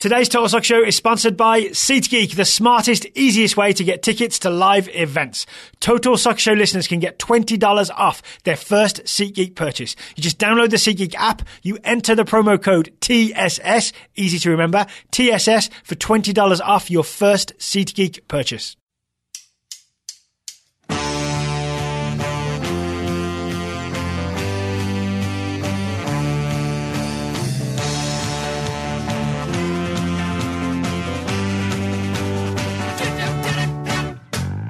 Today's Total Soccer Show is sponsored by SeatGeek, the smartest, easiest way to get tickets to live events. Total Soccer Show listeners can get $20 off their first SeatGeek purchase. You just download the SeatGeek app, you enter the promo code TSS, easy to remember, TSS, for $20 off your first SeatGeek purchase.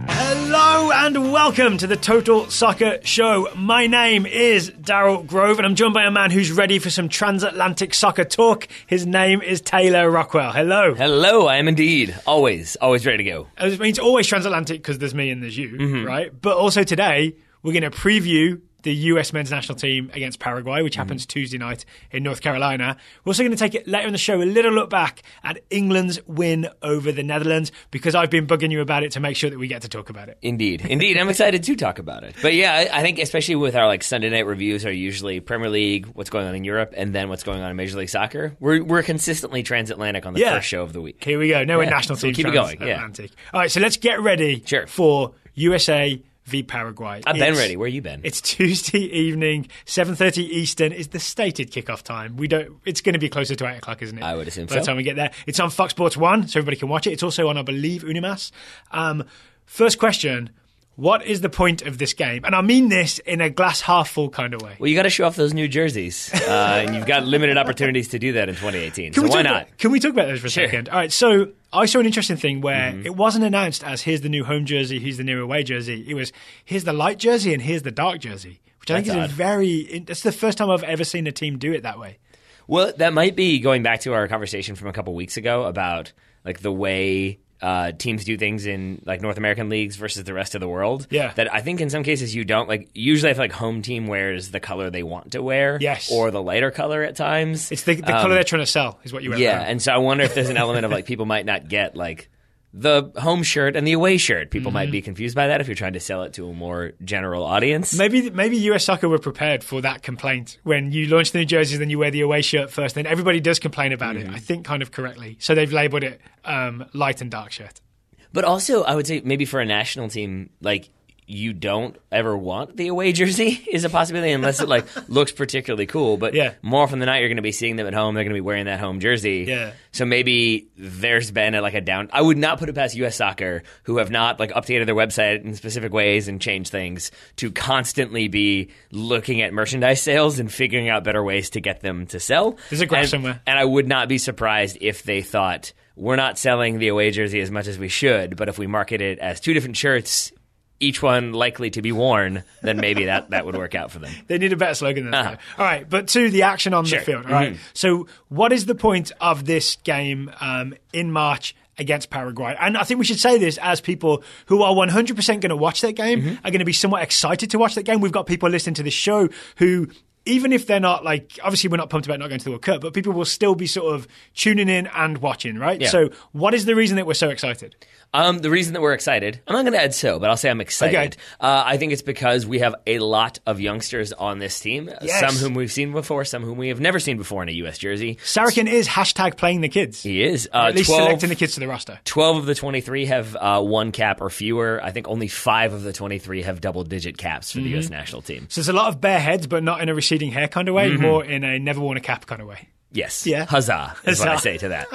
Hello and welcome to the Total Soccer Show. My name is Daryl Grove and I'm joined by a man who's ready for some transatlantic soccer talk. His name is Taylor Rockwell. Hello. Hello, I am indeed. Always ready to go. It means always transatlantic because there's me and there's you, right? But also today, we're going to preview the US men's national team against Paraguay, which happens Tuesday night in North Carolina. We're also going to take it later in the show, a little look back at England's win over the Netherlands, because I've been bugging you about it to make sure that we get to talk about it. Indeed. I'm excited to talk about it. But yeah, I think especially with our Sunday night reviews are usually Premier League, what's going on in Europe, and then what's going on in Major League Soccer. We're consistently transatlantic on the first show of the week. Here we go. We're national team keep it going. transatlantic. All right, so let's get ready for USA v Paraguay. I've been ready. Where you been? It's Tuesday evening, 7:30 Eastern is the stated kickoff time. It's going to be closer to 8 o'clock, isn't it? I would assume By the time we get there. It's on Fox Sports 1, so everybody can watch it. It's also on, I believe, Unimas. First question. What is the point of this game? And I mean this in a glass half full kind of way. Well, you got to show off those new jerseys. And you've got limited opportunities to do that in 2018. So why not? Can we talk about those for a second? All right, so I saw an interesting thing where it wasn't announced as here's the new home jersey, here's the new away jersey. It was here's the light jersey and here's the dark jersey, which I think is that's the first time I've ever seen a team do it that way. Well, that might be going back to our conversation from a couple weeks ago about the way teams do things in North American leagues versus the rest of the world. Yeah. That I think in some cases you don't usually I feel home team wears the color they want to wear. Yes. Or the lighter color at times. It's the color they're trying to sell is what you wear. Yeah, and so I wonder if there's an element of people might not get the home shirt and the away shirt. People might be confused by that if you're trying to sell it to a more general audience. Maybe US Soccer were prepared for that complaint. When you launch the new jerseys, then you wear the away shirt first. Then everybody does complain about it, I think kind of correctly. So they've labelled it light and dark shirt. But also, I would say maybe for a national team, you don't ever want the away jersey is a possibility unless it looks particularly cool. But more often than not, you're going to be seeing them at home. They're going to be wearing that home jersey. Yeah. So maybe there's been a down. I would not put it past US Soccer, who have not updated their website in specific ways and changed things, to constantly be looking at merchandise sales and figuring out better ways to get them to sell. There's a graph somewhere. And I would not be surprised if they thought, we're not selling the away jersey as much as we should, but if we market it as two different shirts, each one likely to be worn, then maybe that would work out for them. They need a better slogan than that. All right, but to the action on the field. All right. So what is the point of this game in March against Paraguay? And I think we should say this as people who are 100% going to watch that game, are going to be somewhat excited to watch that game. We've got people listening to this show who, even if they're not obviously we're not pumped about not going to the World Cup, but people will still be sort of tuning in and watching, right? Yeah. So what is the reason that we're so excited? The reason that we're excited, I'm not going to add but I'll say I'm excited. Okay. I think it's because we have a lot of youngsters on this team, some whom we've seen before, some whom we have never seen before in a U.S. jersey. Sarachan is #playing the kids. He is. At least selecting the kids to the roster. 12 of the 23 have one cap or fewer. I think only 5 of the 23 have double-digit caps for the U.S. national team. So there's a lot of bare heads, but not in a receding hair kind of way, more in a never worn a cap kind of way. Yes. Yeah. Huzzah is what I say to that.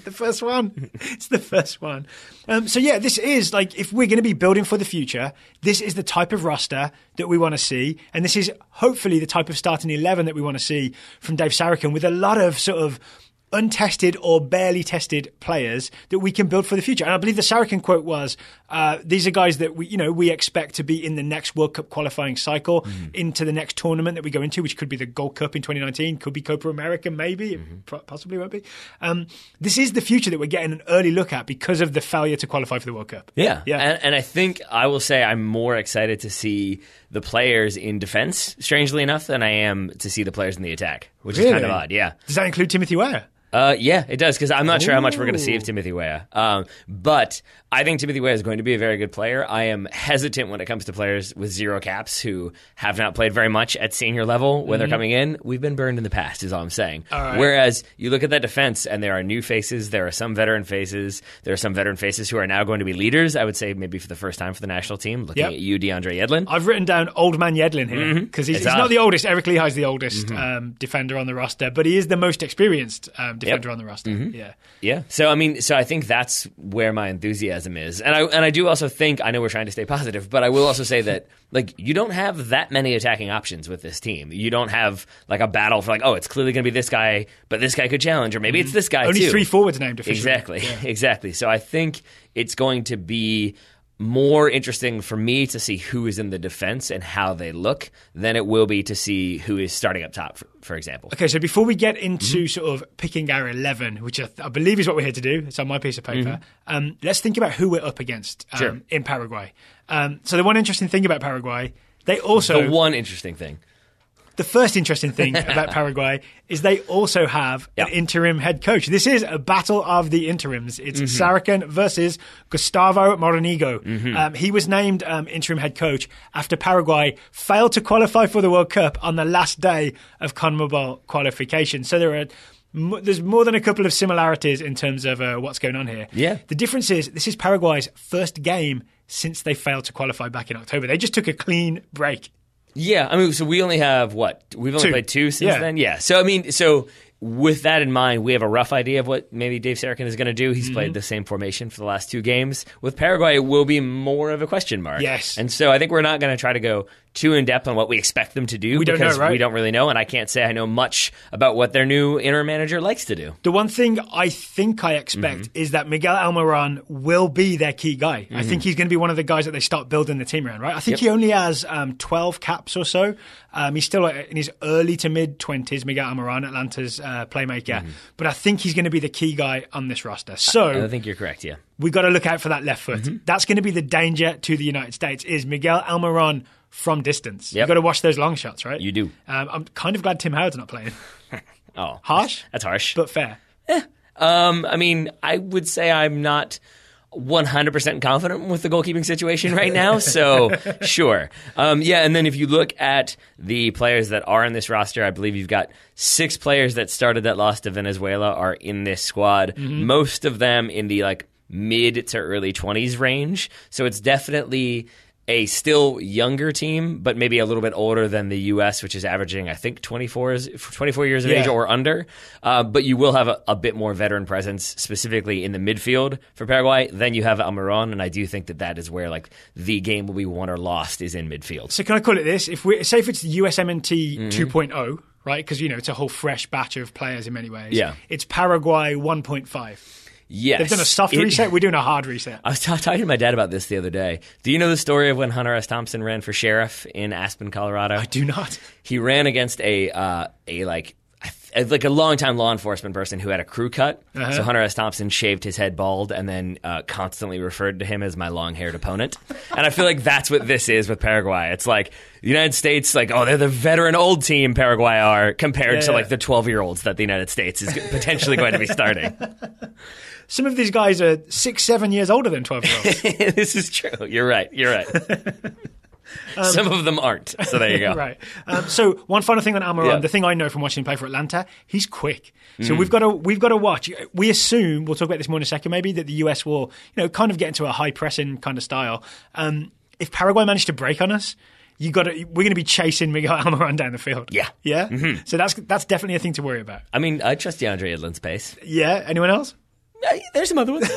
The first one. It's the first one. This is if we're going to be building for the future, this is the type of roster that we want to see. And this is hopefully the type of starting 11 that we want to see from Dave Sarachan, with a lot of sort of untested or barely tested players that we can build for the future. And I believe the Sarachan quote was, these are guys that we expect to be in the next World Cup qualifying cycle, into the next tournament that we go into, which could be the Gold Cup in 2019, could be Copa America, maybe, it possibly won't be. This is the future that we're getting an early look at because of the failure to qualify for the World Cup. Yeah. And I think I will say I'm more excited to see the players in defense, strangely enough, than I am to see the players in the attack, which is kind of odd. Yeah. Does that include Timothy Weah? Yeah, it does, because I'm not sure how much we're going to see of Timothy Weah. But I think Timothy Weah is going to be a very good player. I am hesitant when it comes to players with 0 caps who have not played very much at senior level when they're coming in. We've been burned in the past, is all I'm saying. All right. Whereas you look at that defense, and there are new faces, there are some veteran faces, there are some veteran faces who are now going to be leaders, I would say maybe for the first time for the national team, looking at you, DeAndre Yedlin. I've written down Old Man Yedlin here, because he's not the oldest. Eric Lehigh's the oldest defender on the roster, but he is the most experienced defender on the roster. Yeah. So I think that's where my enthusiasm is, and I do also think, I know we're trying to stay positive, but I will also say that you don't have that many attacking options with this team. You don't have a battle for it's clearly going to be this guy, but this guy could challenge, or maybe it's this guy Only too. 3 forwards named officially. Exactly. So I think it's going to be more interesting for me to see who is in the defense and how they look than it will be to see who is starting up top, for example. Okay, so before we get into sort of picking our 11, which I believe is what we're here to do, it's on my piece of paper, let's think about who we're up against in Paraguay. So the one interesting thing about Paraguay, the first interesting thing about Paraguay is they also have an interim head coach. This is a battle of the interims. It's Sarachan versus Gustavo Moronigo. He was named interim head coach after Paraguay failed to qualify for the World Cup on the last day of CONMEBOL qualification. So there's more than a couple of similarities in terms of what's going on here. Yeah. The difference is this is Paraguay's first game since they failed to qualify back in October. They just took a clean break. Yeah, I mean, so we only have We've only played 2 since then? Yeah. So with that in mind, we have a rough idea of what maybe Dave Sarachan is going to do. He's played the same formation for the last 2 games. With Paraguay, it will be more of a question mark. Yes. And so I think we're not going to try to go too in-depth on what we expect them to do. We don't know, right? We don't really know, and I can't say I know much about what their new interim manager likes to do. The one thing I think I expect is that Miguel Almiron will be their key guy. I think he's going to be one of the guys that they start building the team around, right? I think he only has 12 caps or so. He's still in his early to mid-20s, Miguel Almiron, Atlanta's playmaker. But I think he's going to be the key guy on this roster. So I think you're correct, yeah. We've got to look out for that left foot. That's going to be the danger to the United States, is Miguel Almiron from distance. You've got to watch those long shots, right? You do. I'm kind of glad Tim Howard's not playing. Oh. Harsh? That's harsh. But fair. I mean, I would say I'm not 100% confident with the goalkeeping situation right now, so sure. And then if you look at the players that are in this roster, I believe you've got 6 players that started that lost to Venezuela are in this squad. Most of them in the mid to early 20s range, so it's definitely a still younger team, but maybe a little bit older than the U.S., which is averaging, I think, 24 years of age or under. But you will have a bit more veteran presence, specifically in the midfield for Paraguay. Then you have Almiron, and I do think that is where the game will be won or lost, is in midfield. So can I call it this? If it's the USMNT 2.0, right? Because it's a whole fresh batch of players in many ways. Yeah. It's Paraguay 1.5. Yes. They've done a soft reset. We're doing a hard reset. I was talking to my dad about this the other day. Do you know the story of when Hunter S. Thompson ran for sheriff in Aspen, Colorado? I do not. He ran against a longtime law enforcement person who had a crew cut. So Hunter S. Thompson shaved his head bald and then constantly referred to him as my long-haired opponent. And I feel like that's what this is with Paraguay. It's the United States, they're the veteran old team Paraguay are compared to the 12-year-olds that the United States is potentially going to be starting. Some of these guys are 6-7 years older than 12-year-olds. This is true. You're right. Some of them aren't. So there you go. Right. So one final thing on Almiron. The thing I know from watching him play for Atlanta, he's quick. So we've got to watch. We assume, we'll talk about this more in a second maybe, that the US will kind of get into a high pressing kind of style. If Paraguay manage to break on us, we're going to be chasing Miguel Almiron down the field. Yeah. Yeah? So that's definitely a thing to worry about. I mean, I trust DeAndre Yedlin's pace. Yeah. Anyone else? There's some other ones.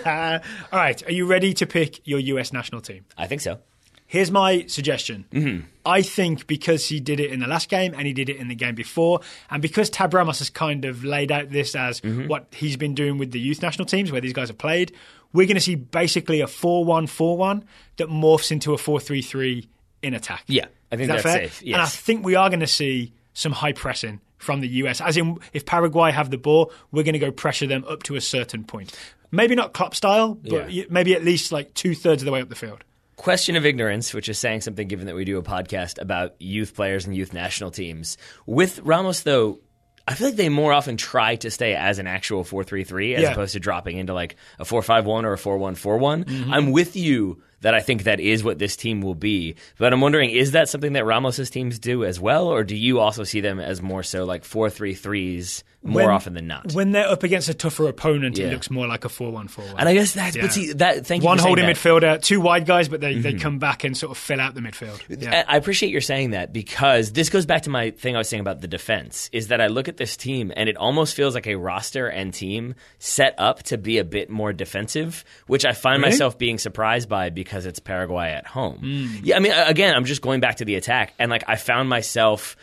All right. Are you ready to pick your US national team? I think so. Here's my suggestion. I think because he did it in the last game and he did it in the game before, and because Tab Ramos has kind of laid out this as what he's been doing with the youth national teams where these guys have played, we're going to see basically a 4-1-4-1 that morphs into a 4-3-3 in attack. Yeah, I think that's fair? safe. Yes. And I think we are going to see some high pressing from the US. As in, if Paraguay have the ball, we're going to go pressure them up to a certain point. Maybe not Klopp style, but maybe at least 2/3 of the way up the field. Question of ignorance, which is saying something given that we do a podcast about youth players and youth national teams. With Ramos, though, I feel like they more often try to stay as an actual 4-3-3 as opposed to dropping into like a 4-5-1 or a 4-1-4-1. I'm with you that I think that is what this team will be. But I'm wondering, is that something that Ramos's teams do as well, or do you also see them as more so like 4-3-3s more often than not? When they're up against a tougher opponent, it looks more like a 4-1-4-1. And I guess that's but see that. Thank you. One for holding that. midfielder, 2 wide guys, but they come back and sort of fill out the midfield. Yeah. I appreciate your saying that, because this goes back to my thing I was saying about the defense, is that I look at this team and it almost feels like a roster and team set up to be a bit more defensive, which I find myself being surprised by because it's Paraguay at home. Yeah, I mean, again, I'm just going back to the attack, and like I found myself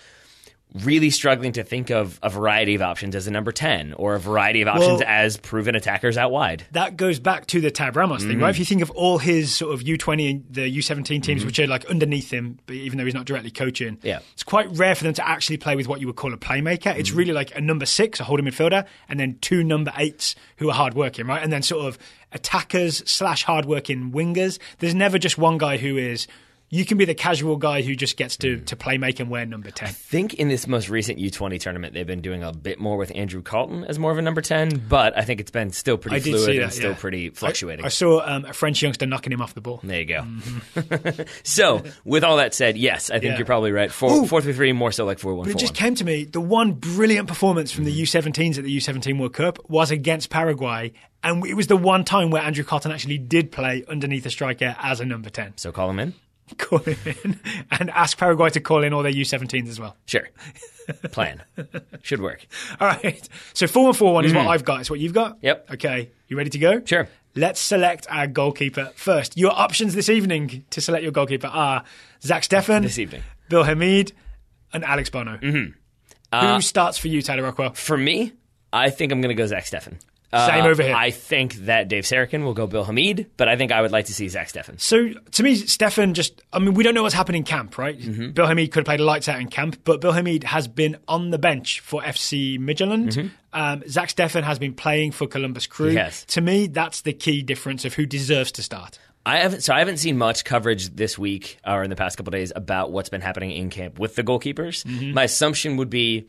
really struggling to think of a variety of options as a number 10 or a variety of options as proven attackers out wide. That goes back to the Tab Ramos thing, right? If you think of all his sort of U20 and the U17 teams, which are like underneath him, but even though he's not directly coaching, it's quite rare for them to actually play with what you would call a playmaker. It's really like a number 6, a holding midfielder, and then 2 number 8s who are hardworking, right? And then sort of attackers / hardworking wingers. There's never just one guy who is... You can be the casual guy who just gets to play make and wear number 10. I think in this most recent U20 tournament, they've been doing a bit more with Andrew Carlton as more of a number 10, but I think it's been still pretty fluid and still pretty fluctuating. I saw a French youngster knocking him off the ball. There you go. So, with all that said, yes, I think you're probably right. 4-3-3, more so like 4-1-4-1. But it just came to me, the one brilliant performance from the U17s at the U17 World Cup was against Paraguay, and it was the one time where Andrew Carlton actually did play underneath a striker as a number 10. So call him in? Call him in and ask Paraguay to call in all their U17s as well. Sure. Plan. Should work. All right. So 4-1-4-1 is what I've got. It's what you've got? Yep. Okay. You ready to go? Sure. Let's select our goalkeeper first. Your options this evening to select your goalkeeper are Zach Steffen, this evening, Bill Hamid, and Alex Bono. Who starts for you, Tyler Rockwell? For me, I think I'm going to go Zach Steffen. Same over here. I think that Dave Sarachan will go Bill Hamid, but I think I would like to see Zach Steffen. So, to me, Steffen we don't know what's happening in camp, right? Bill Hamid could have played lights out in camp, but Bill Hamid has been on the bench for FC Midtjylland. Zach Steffen has been playing for Columbus Crew. Yes. To me, that's the key difference of who deserves to start. I haven't seen much coverage this week or in the past couple of days about what's been happening in camp with the goalkeepers. My assumption would be,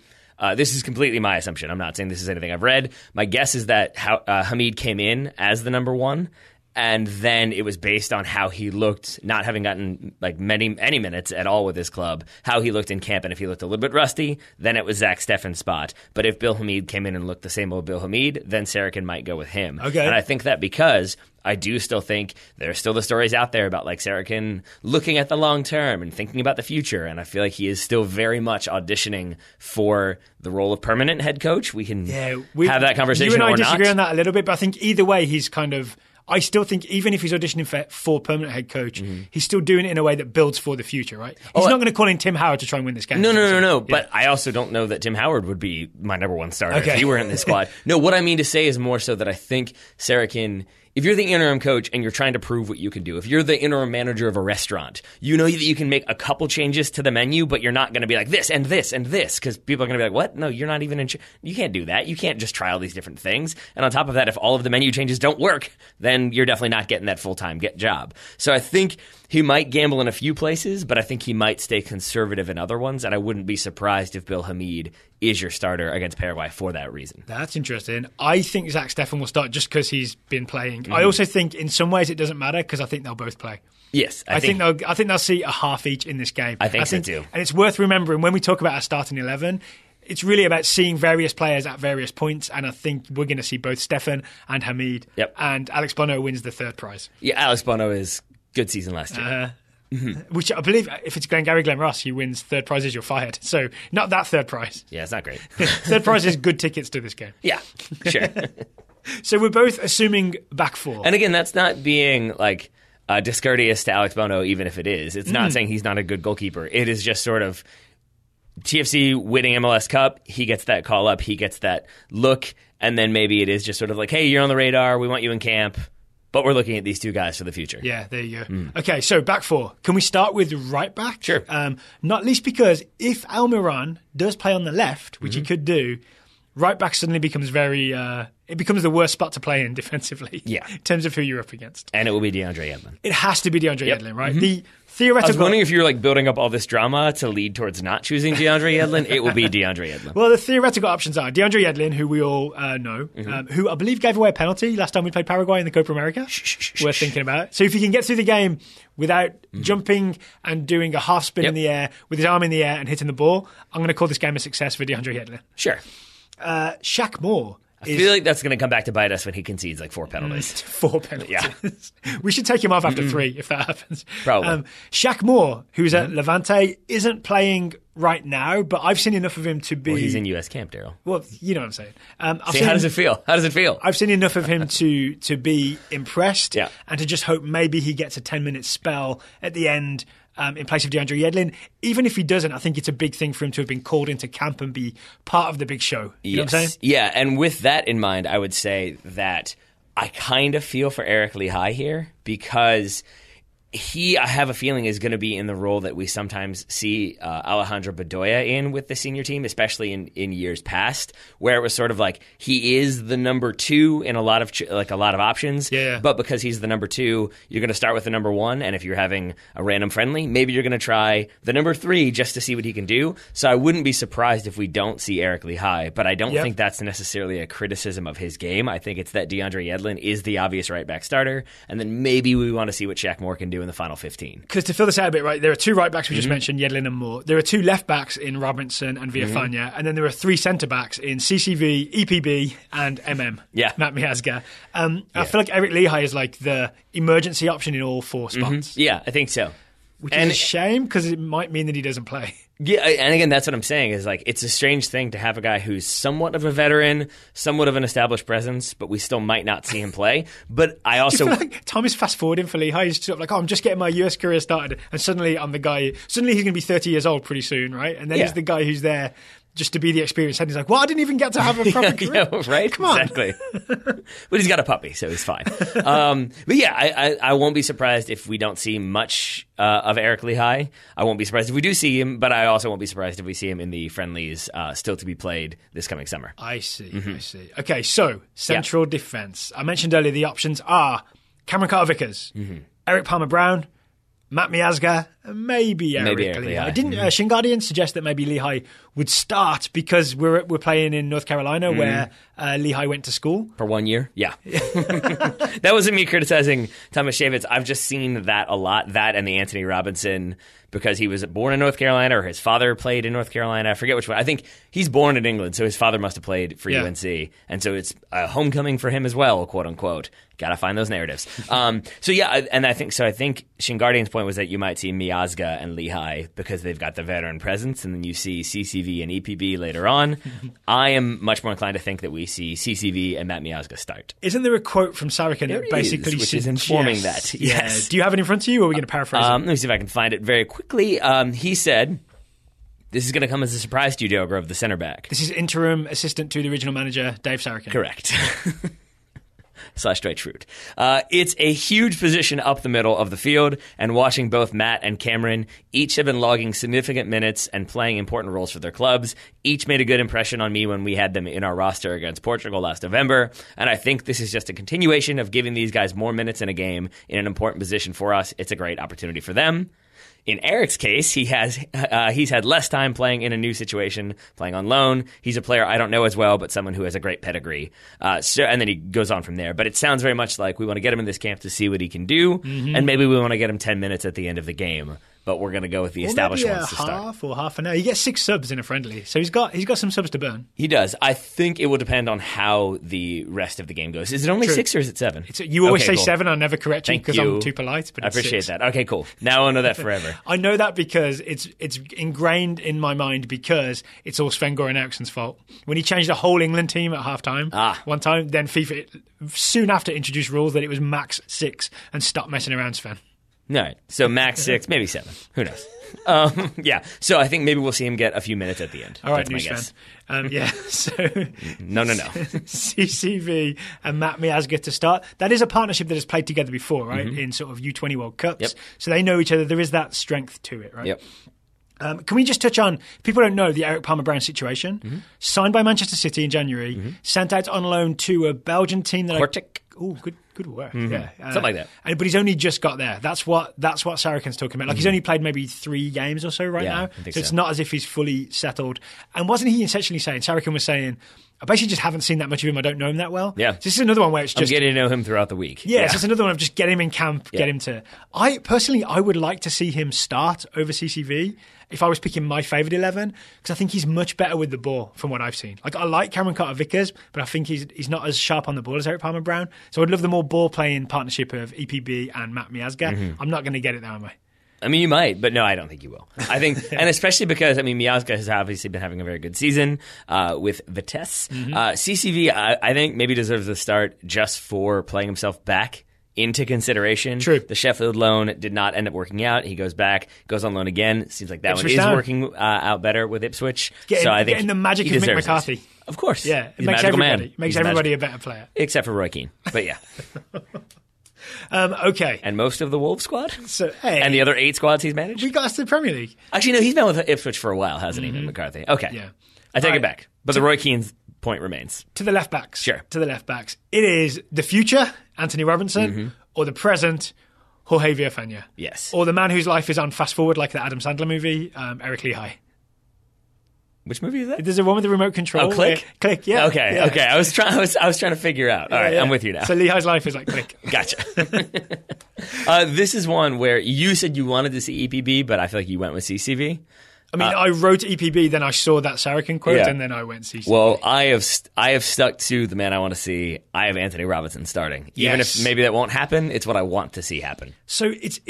this is completely my assumption. I'm not saying this is anything I've read. My guess is that Hamid came in as the number 1, and then it was based on how he looked, not having gotten like any minutes at all with his club, how he looked in camp, and if he looked a little bit rusty, then it was Zach Steffen's spot. But if Bill Hamid came in and looked the same old Bill Hamid, then Sarachan might go with him. Okay. And I think that because I do still think there's still the stories out there about like Sarachan looking at the long term and thinking about the future, and I feel like he is still very much auditioning for the role of permanent head coach. We can have that conversation or not. You and I disagree on that a little bit, but I think either way he's kind of... I still think even if he's auditioning for permanent head coach, he's still doing it in a way that builds for the future, right? He's not going to call in Tim Howard to try and win this game. No. Yeah. But I also don't know that Tim Howard would be my number 1 starter if he were in this squad. No, what I mean to say is more so that I think Sarachan... If you're the interim coach and you're trying to prove what you can do, if you're the interim manager of a restaurant, you know that you can make a couple changes to the menu, but you're not going to be like this and this and this, because people are going to be like, what? No, you're not even you can't do that. You can't just try all these different things. And on top of that, if all of the menu changes don't work, then you're definitely not getting that full-time job. So I think he might gamble in a few places, but I think he might stay conservative in other ones, and I wouldn't be surprised if Bill Hamid is your starter against Paraguay for that reason. That's interesting. I think Zach Steffen will start just because he's been playing. I also think in some ways it doesn't matter because I think they'll both play. Yes, I think they'll see a half each in this game. I think so too. And it's worth remembering when we talk about our starting 11, it's really about seeing various players at various points, and I think we're going to see both Steffen and Hamid. And Alex Bono wins the 3rd prize. Yeah, Alex Bono is good season last year. Which I believe, if it's Glengarry Glen Ross, he wins 3rd prizes, you're fired. So not that 3rd prize. Yeah, it's not great. 3rd prize is good tickets to this game. Yeah, sure. So we're both assuming back 4. And again, that's not being like discourteous to Alex Bono, even if it is. It's not saying he's not a good goalkeeper. It is just sort of TFC winning MLS Cup. He gets that call up. He gets that look. And then maybe it is just sort of like, hey, you're on the radar. We want you in camp. But we're looking at these 2 guys for the future. Yeah, there you go. Okay, so back 4. Can we start with right back? Sure. Not least because if Almiron does play on the left, which he could do, right back suddenly becomes very it becomes the worst spot to play in defensively. Yeah. In terms of who you're up against. And it will be DeAndre Yedlin. It has to be DeAndre Yedlin, right? The I theoretical. was wondering if you're like building up all this drama to lead towards not choosing DeAndre Yedlin. It will be DeAndre Yedlin. Well, the theoretical options are DeAndre Yedlin, who we all know, who I believe gave away a penalty last time we played Paraguay in the Copa America. Worth thinking about. So if he can get through the game without jumping and doing a half spin in the air with his arm in the air and hitting the ball, I'm going to call this game a success for DeAndre Yedlin. Sure. Shaq Moore. I feel like that's going to come back to bite us when he concedes like 4 penalties. 4 penalties. Yeah. We should take him off after 3 if that happens. Probably. Shaq Moore, who's at Levante, isn't playing right now, but I've seen enough of him to be... Well, he's in US camp, Daryl. Well, you know what I'm saying. How does it feel? How does it feel? I've seen enough of him to be impressed Yeah. and to just hope maybe he gets a 10-minute spell at the end in place of DeAndre Yedlin. Even if he doesn't, I think it's a big thing for him to have been called into camp and be part of the big show. You know what I'm saying? Yeah, and with that in mind, I would say that I kind of feel for Eric Lehigh here because he, I have a feeling, is going to be in the role that we sometimes see Alejandro Bedoya in with the senior team, especially in years past, where it was sort of like he is the number 2 in a lot of options. Yeah. But because he's the number 2, you're going to start with the number 1, and if you're having a random friendly, maybe you're going to try the number 3 just to see what he can do. So I wouldn't be surprised if we don't see Eric Lehigh, but I don't think that's necessarily a criticism of his game. I think it's that DeAndre Yedlin is the obvious right back starter, and then maybe we want to see what Shaq Moore can do in the final 15. Because to fill this out a bit, right, there are 2 right backs we just mentioned, Yedlin and Moore. There are 2 left backs in Robinson and Villafana, and then there are 3 centre backs in CCV, EPB, and Yeah. Matt Miazga. I feel like Eric Lehigh is like the emergency option in all 4 spots. Yeah, I think so. Which is a shame because it might mean that he doesn't play. Yeah, and again, that's what I'm saying is like it's a strange thing to have a guy who's somewhat of a veteran, somewhat of an established presence, but we still might not see him play. But I also feel like Tom is fast forwarding for Lehigh. He's sort of like, I'm just getting my US career started, and suddenly I'm the guy. Suddenly he's going to be 30 years old pretty soon, right? And then he's the guy who's there just to be the experienced head. He's like, well, I didn't even get to have a proper career. Yeah, right? Come on. Exactly. But he's got a puppy, so he's fine. But yeah, I won't be surprised if we don't see much of Eric Lehigh. I won't be surprised if we do see him, but I also won't be surprised if we see him in the friendlies still to be played this coming summer. I see. Okay, so central defence. I mentioned earlier the options are Cameron Carter-Vickers, Eric Palmer-Brown, Matt Miazga, and maybe Eric Lehigh. Didn't Shingardian suggest that maybe Lehigh would start because we're playing in North Carolina where Lehigh went to school? For 1 year? Yeah. That wasn't me criticizing Thomas Shavitz. I've just seen that a lot, that and the Anthony Robinson, because he was born in North Carolina or his father played in North Carolina. I forget which one. I think he's born in England, so his father must have played for UNC. And so it's a homecoming for him as well, quote unquote. Got to find those narratives. I think Shingardian's point was that you might see Miazga and Lehigh because they've got the veteran presence, and then you see CCV and EPB later on. I am much more inclined to think that we see CCV and Matt Miazga start. Isn't there a quote from Sarachan that basically which is informing that? Yes. Do you have it in front of you, or are we going to paraphrase it? Let me see if I can find it very quickly. He said, this is going to come as a surprise to you, Dale Grove, the center back. This is interim assistant to the original manager, Dave Sarachan. Correct. / straight fruit. It's a huge position up the middle of the field, and watching both Matt and Cameron, each have been logging significant minutes and playing important roles for their clubs. Each made a good impression on me when we had them in our roster against Portugal last November, and I think this is just a continuation of giving these guys more minutes in a game in an important position for us. It's a great opportunity for them. In Eric's case, he's had less time playing in a new situation, playing on loan. He's a player I don't know as well, but someone who has a great pedigree. And then he goes on from there. But it sounds very much like we want to get him in this camp to see what he can do, and maybe we want to get him 10 minutes at the end of the game. But we're going to go with the established ones to start. Half or half an hour. He gets 6 subs in a friendly, so he's got some subs to burn. He does. I think it will depend on how the rest of the game goes. Is it only 6 or is it 7? You always say 7. I'll never correct you because I'm too polite. But I appreciate 6. that. Okay, cool. Now I'll know that forever. I know that because it's ingrained in my mind because it's all Sven-Goran Eriksson's fault. When he changed the whole England team at halftime one time, then FIFA soon after introduced rules that it was max 6 and stop messing around, Sven. All right. So max 6, maybe 7. Who knows? Yeah. So I think maybe we'll see him get a few minutes at the end. All right, That's my guess. So No. CCV and Matt Miazga to start. That is a partnership that has played together before, right? In sort of U20 World Cups. Yep. So they know each other. There is that strength to it, right? Yep. Can we just touch on, people don't know, the Eric Palmer-Brown situation? Signed by Manchester City in January, sent out on loan to a Belgian team that... Kortrijk. Oh, good work. Yeah, something like that. But he's only just got there. That's what Sarachan's talking about. Like he's only played maybe 3 games or so now. So it's not as if he's fully settled. And wasn't he essentially saying? Sarachan was saying, I basically just haven't seen that much of him. I don't know him that well. Yeah. So this is another one where it's just... I'm getting to know him throughout the week. Yeah, so it's another one of just get him in camp, get him to... I would like to see him start over CCV if I was picking my favourite 11, because I think he's much better with the ball from what I've seen. Like, I like Cameron Carter-Vickers, but I think he's not as sharp on the ball as Eric Palmer-Brown. So I'd love the more ball-playing partnership of EPB and Matt Miazga. I'm not going to get it now, am I? I mean, you might, but no, I don't think you will. I think, and especially because, I mean, Miazga has obviously been having a very good season with Vitesse. CCV, I think, maybe deserves a start just for playing himself back into consideration. True. The Sheffield loan did not end up working out. He goes back, goes on loan again. Seems like that Ipswich one is down. working out better with Ipswich. I think the magic he of Mick deserves McCarthy. It. Of course. Yeah, it He's makes a magical everybody man. a better player. Except for Roy Keane. But yeah. Okay. And most of the Wolves squad? So, hey. And the other 8 squads he's managed? We got us to the Premier League. Actually, no, he's been with Ipswich for a while, hasn't he, McCarthy? Okay. Yeah. I take it back. But the Roy Keane point remains. To the left backs. Sure. To the left backs. It is the future, Anthony Robinson, or the present, Jorge Villafana. Yes. Or the man whose life is on fast forward like the Adam Sandler movie, Eric Lehigh. Which movie is that? There's a one with the remote control. Oh, Click? Click, yeah. Okay, yeah. okay. I was trying to figure out. All right, I'm with you now. So Lehigh's life is like Click. Gotcha. This is one where you said you wanted to see EPB, but I feel like you went with CCV. I mean, I wrote EPB, then I saw that Sarachan quote, Yeah. and then I went CCV. Well, I have stuck to the man I want to see. I have Anthony Robinson starting. Even Yes. if maybe that won't happen, it's what I want to see happen. So it's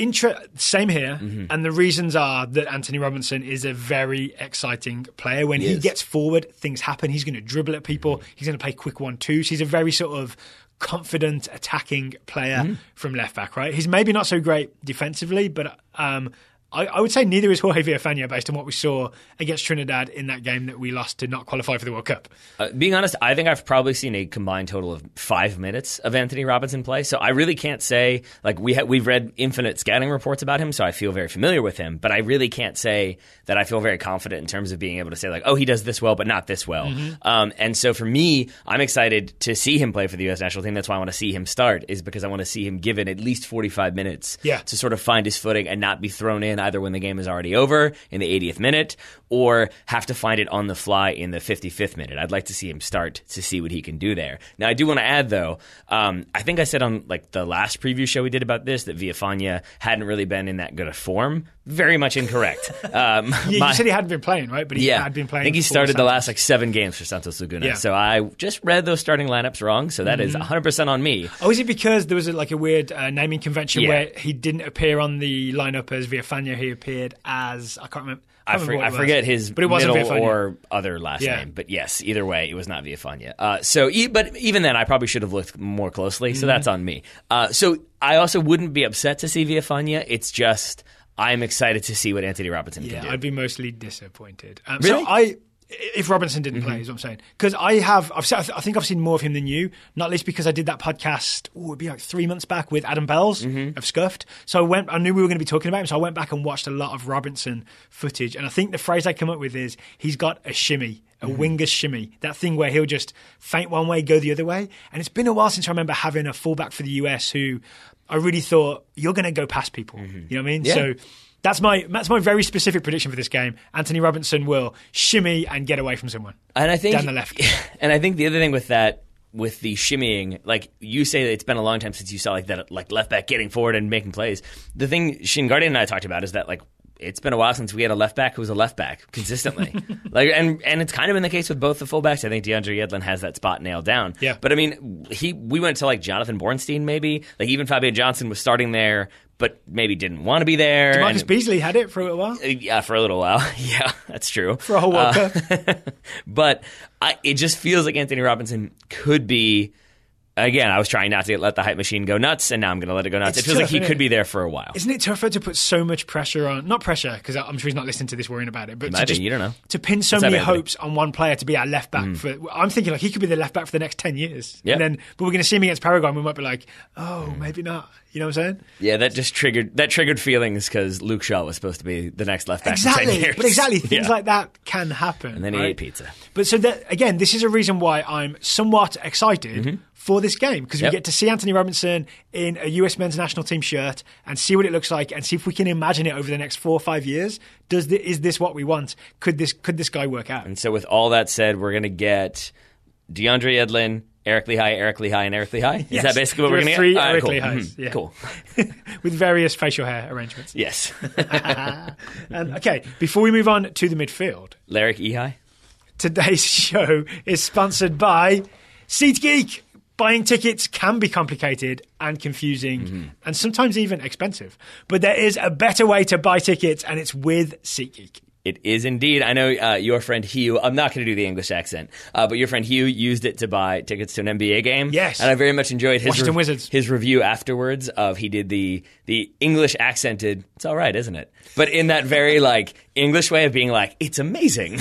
same here, and the reasons are that Anthony Robinson is a very exciting player. When he gets forward, things happen. He's going to dribble at people. He's going to play quick 1-2s. He's a very sort of confident attacking player from left back, right? He's maybe not so great defensively, but I would say neither is Jorge Villafana based on what we saw against Trinidad in that game that we lost to not qualify for the World Cup. Being honest, I think I've probably seen a combined total of 5 minutes of Anthony Robinson play, so I really can't say, like, we've read infinite scouting reports about him, so I feel very familiar with him, but I really can't say that I feel very confident in terms of being able to say, like, oh, he does this well, but not this well. And so for me, I'm excited to see him play for the U.S. national team. That's why I want to see him start, is because I want to see him given at least 45 minutes to sort of find his footing and not be thrown in either when the game is already over in the 80th minute or have to find it on the fly in the 55th minute. I'd like to see him start to see what he can do there. Now, I do want to add, though, I think I said on like the last preview show we did about this that Villafana hadn't really been in that good a form. Very much incorrect. You said he hadn't been playing, right? But he had been playing. I think he started the last 7 games for Santos Laguna. Yeah. So I just read those starting lineups wrong, so that is 100% on me. Oh, is it because there was a weird naming convention where he didn't appear on the lineup as Villafana, he appeared as, I can't remember. I forget his but it wasn't middle Villafana. or other last name. But yes, either way, it was not Villafana. But even then, I probably should have looked more closely, so that's on me. So I also wouldn't be upset to see Villafana. It's just I'm excited to see what Anthony Robinson can do. I'd be mostly disappointed. Really? So if Robinson didn't play, is what I'm saying. Because I think I've seen more of him than you, not least because I did that podcast, it'd be like 3 months back with Adam Bells of Scuffed. So I knew we were going to be talking about him, so I went back and watched a lot of Robinson footage. And I think the phrase I come up with is, he's got a shimmy, a winger's shimmy. That thing where he'll just feint one way, go the other way. And it's been a while since I remember having a fullback for the US who I really thought, you're going to go past people. You know what I mean? Yeah. So that's my very specific prediction for this game. Anthony Robinson will shimmy and get away from someone. And I think down the left. And I think the other thing with that, with the shimmying, like you say that it's been a long time since you saw like that, like left back getting forward and making plays. The thing Shin Guardian and I talked about is that like it's been a while since we had a left back who was a left back consistently. and it's kind of been the case with both the fullbacks. I think DeAndre Yedlin has that spot nailed down. Yeah. But I mean, we went to like Jonathan Bornstein maybe. Like even Fabian Johnson was starting there, but maybe didn't want to be there. Marcus Beasley had it for a little while. Yeah, for a little while. Yeah, that's true. For a whole World Cup. But it just feels like Anthony Robinson could be again, I was trying not to let the hype machine go nuts, and now I'm going to let it go nuts. It feels tough, like he could be there for a while. Isn't it tougher to put so much pressure on? Not pressure, because I'm sure he's not listening to this worrying about it, but you don't know. To pin so many hopes on one player to be our left back. I'm thinking like he could be the left back for the next 10 years. Yep. But we're going to see him against Paraguay, and we might be like, oh, maybe not. You know what I'm saying? Yeah, that just triggered feelings because Luke Shaw was supposed to be the next left back exactly. for 10 years. But exactly, things like that can happen. And then he ate pizza. But so that, again, this is a reason why I'm somewhat excited for this game, because we get to see Anthony Robinson in a US men's national team shirt and see what it looks like and see if we can imagine it over the next 4 or 5 years. Is this what we want? Could this guy work out? And so with all that said, we're going to get DeAndre Edlin, Eric Lehigh, and Eric Lehigh? Is that basically what we're going to get? 3 Eric Lehighs. Yeah. Cool. With various facial hair arrangements. Yes. Okay, before we move on to the midfield. Larrick Ehigh? Today's show is sponsored by SeatGeek. Buying tickets can be complicated and confusing and sometimes even expensive. But there is a better way to buy tickets, and it's with SeatGeek. It is indeed. I know your friend Hugh, I'm not going to do the English accent, but your friend Hugh used it to buy tickets to an NBA game. Yes. And I very much enjoyed his review afterwards of he did the English accented, it's all right, isn't it? But in that very English way of being like, it's amazing.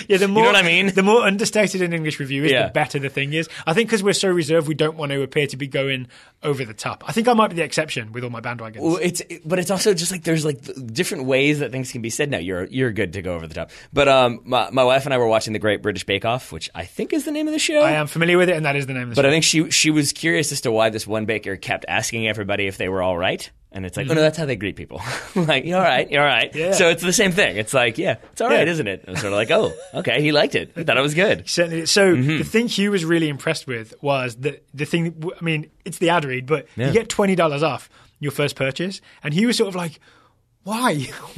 Yeah, the more, you know what I mean? The more understated an English review is, the better the thing is. I think because we're so reserved, we don't want to appear to be going over the top. I think I might be the exception with all my bandwagons. Well, but it's also just there's different ways that things can be said. No, you're good to go over the top. But my wife and I were watching the Great British Bake Off, which I think is the name of the show. I am familiar with it, and that is the name of the show. But I think she was curious as to why this one baker kept asking everybody if they were all right. And it's like, oh no, that's how they greet people. Like, you're all right, you're all right. Yeah. So it's the same thing. It's like, yeah, it's all right, isn't it? And sort of like, oh, okay, he liked it. He thought it was good. Certainly. So the thing Hugh was really impressed with was the thing, I mean, it's the ad read, but you get $20 off your first purchase. And he was sort of like, why?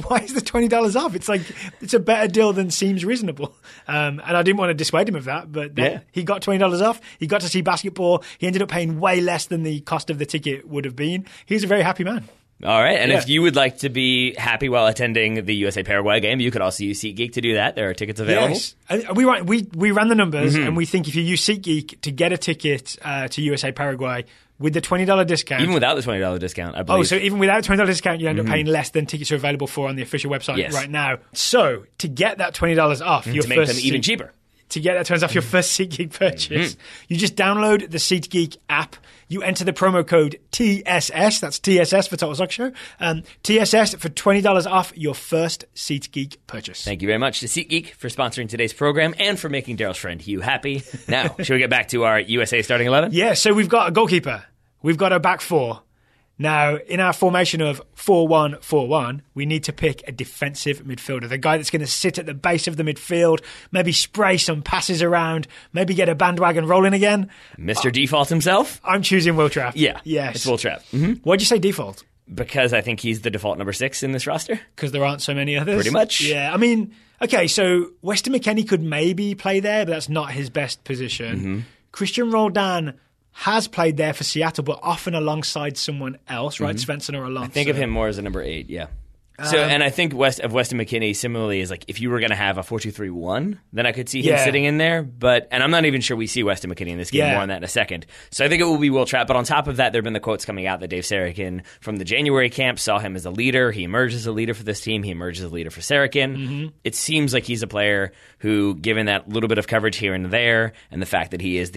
Why is the $20 off? It's like, it's a better deal than seems reasonable. And I didn't want to dissuade him of that, but he got $20 off. He got to see basketball. He ended up paying way less than the cost of the ticket would have been. He's a very happy man. All right. And if you would like to be happy while attending the USA Paraguay game, you could also use SeatGeek to do that. There are tickets available. Yes. We ran the numbers, and we think if you use SeatGeek to get a ticket to USA Paraguay with the $20 discount. Even without the $20 discount, I believe. Oh, so even without $20 discount, you end up paying less than tickets are available for on the official website right now. So to get that $20 off, to make them even cheaper. To get that $20 off your first SeatGeek purchase, you just download the SeatGeek app. You enter the promo code TSS, that's TSS for Total Soccer Show, TSS for $20 off your first SeatGeek purchase. Thank you very much to SeatGeek for sponsoring today's program and for making Daryl's friend Hugh happy. Now, should we get back to our USA starting 11? Yeah, so we've got a goalkeeper. We've got a back four. Now, in our formation of 4-1-4-1, we need to pick a defensive midfielder, the guy that's going to sit at the base of the midfield, maybe spray some passes around, maybe get a bandwagon rolling again. Mr. Default himself? I'm choosing Will Trapp. Yeah, yes. It's Will Trapp. Why'd you say default? Because I think he's the default number 6 in this roster. Because there aren't so many others? Pretty much. Yeah, I mean, okay, so Weston McKennie could maybe play there, but that's not his best position. Christian Roldan has played there for Seattle, but often alongside someone else, right? Svensson or Alonso. I think of him more as a number 8, yeah. So, and I think Weston McKennie similarly is like, if you were going to have a 4-2-3-1, then I could see him sitting in there. And I'm not even sure we see Weston McKennie in this game. More on that in a second. So I think it will be Will Trapp. But on top of that, there have been the quotes coming out that Dave Sarachan from the January camp saw him as a leader. He emerged as a leader for this team. He emerged as a leader for Sarachan. It seems like he's a player who, given that little bit of coverage here and there, and the fact that he is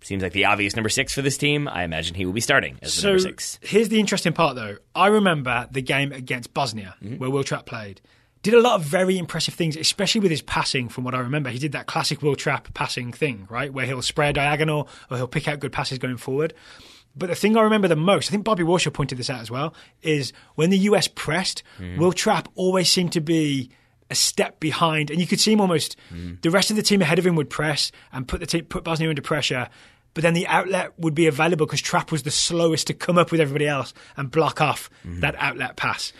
seems like the obvious number 6 for this team, I imagine he will be starting as the number 6. Here's the interesting part, though. I remember the game against Bosnia, where Will Trapp played. Did a lot of very impressive things, especially with his passing, from what I remember. He did that classic Will Trapp passing thing, right, where he'll spray a diagonal or he'll pick out good passes going forward. But the thing I remember the most, I think Bobby Warshaw pointed this out as well, is when the US pressed, Will Trapp always seemed to be a step behind, and you could see him almost, the rest of the team ahead of him would press and put Bosnia under pressure. But then the outlet would be available because Trapp was the slowest to come up with everybody else and block off that outlet pass.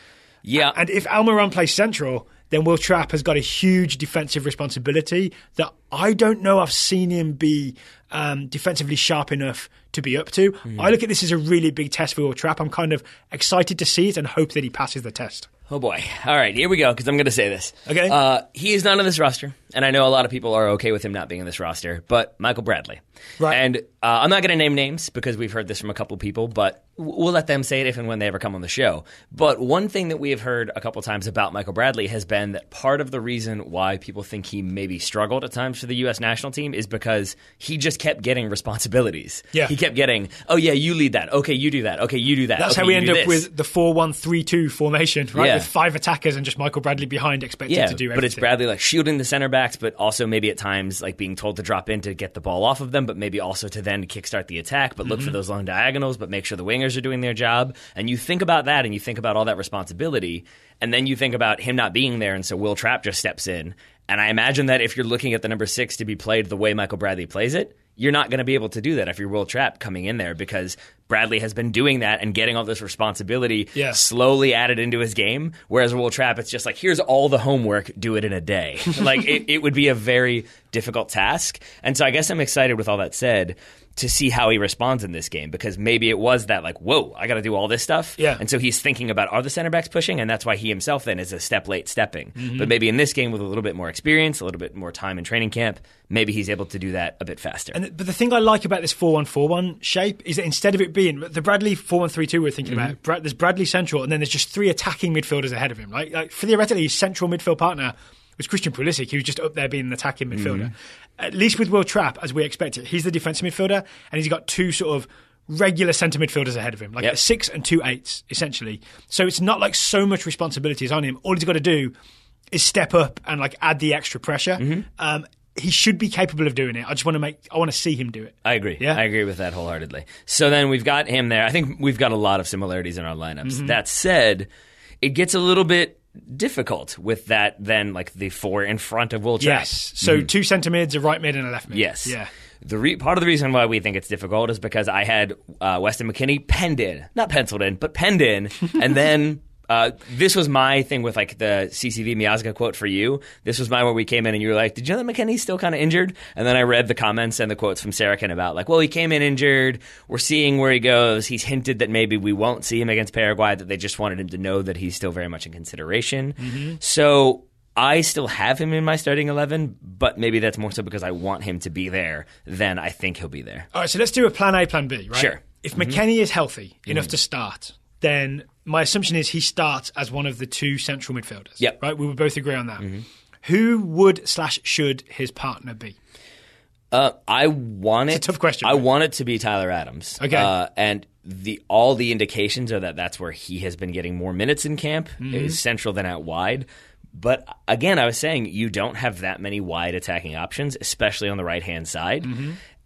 Yeah. And if Almiron plays central, then Will Trapp has got a huge defensive responsibility that I don't know I've seen him be defensively sharp enough to be up to. I look at this as a really big test for Will Trapp. I'm kind of excited to see it and hope that he passes the test. Oh boy. All right, here we go, because I'm going to say this. Okay. He is not on this roster. and I know a lot of people are okay with him not being in this roster, but Michael Bradley. Right. And I'm not going to name names because we've heard this from a couple people, but we'll let them say it if and when they ever come on the show. But one thing that we have heard a couple times about Michael Bradley has been that part of the reason why people think he maybe struggled at times for the U.S. national team is because he just kept getting responsibilities. Yeah. He kept getting, oh, yeah, you lead that. Okay, you do that. Okay, you do that. That's okay, how we you end do up this. with the 4-1-3-2 formation, right? Yeah. With 5 attackers and just Michael Bradley behind expected to do everything. But it's Bradley like shielding the center backs, but also maybe at times like being told to drop in to get the ball off of them, but maybe also to then kickstart the attack, but look for those long diagonals, but make sure the wingers are doing their job. And you think about that and you think about all that responsibility, and then you think about him not being there, and so Will Trapp just steps in. And I imagine that if you're looking at the number 6 to be played the way Michael Bradley plays it, you're not going to be able to do that if you're Will Trapp coming in there, because Bradley has been doing that and getting all this responsibility slowly added into his game. Whereas Will Trapp, it's just like, here's all the homework, do it in a day. Like it would be a very difficult task. And so I guess I'm excited with all that said to see how he responds in this game, because maybe it was that like, whoa, I got to do all this stuff. Yeah. And so he's thinking about, are the center backs pushing? And that's why he himself then is a step late stepping. But maybe in this game with a little bit more experience, a little bit more time in training camp, maybe he's able to do that a bit faster. But the thing I like about this 4-1-4-1 shape is that instead of it being the Bradley 4-1-3-2 we're thinking about, there's Bradley central, and then there's just 3 attacking midfielders ahead of him. Right? Like theoretically, his central midfield partner was Christian Pulisic. He was just up there being an attacking midfielder. At least with Will Trapp, as we expected, he's the defensive midfielder, and he's got 2 sort of regular centre midfielders ahead of him, like a 6 and 2 8s, essentially. So it's not like so much responsibility is on him. All he's got to do is step up and like add the extra pressure. He should be capable of doing it. I want to see him do it. I agree. Yeah? I agree with that wholeheartedly. So then we've got him there. I think we've got a lot of similarities in our lineups. That said, it gets a little bit difficult with that then like the 4 in front of Will Trapp. Yes. So 2 centre mids, a right mid and a left mid. Yes. Yeah. Part of the reason why we think it's difficult is because I had Weston McKennie penned in. Not penciled in, but penned in. And then this was my thing with like the CCV Miazga quote for you. This was mine where we came in and you were like, did you know that McKennie's still kind of injured? And then I read the comments and the quotes from Sarachan about like, well, he came in injured. We're seeing where he goes. He's hinted that maybe we won't see him against Paraguay, that they just wanted him to know that he's still very much in consideration. So I still have him in my starting 11, but maybe that's more so because I want him to be there than I think he'll be there. All right, so let's do a plan A, plan B, right? Sure. If McKennie is healthy enough to start, then my assumption is he starts as one of the 2 central midfielders. Yep. Right? We would both agree on that. Who would/should his partner be? I want it. It's a tough question. I right? want it to be Tyler Adams. Okay. And all the indications are that that's where he has been getting more minutes in camp, is central than out wide. But again, I was saying you don't have that many wide attacking options, especially on the right-hand side.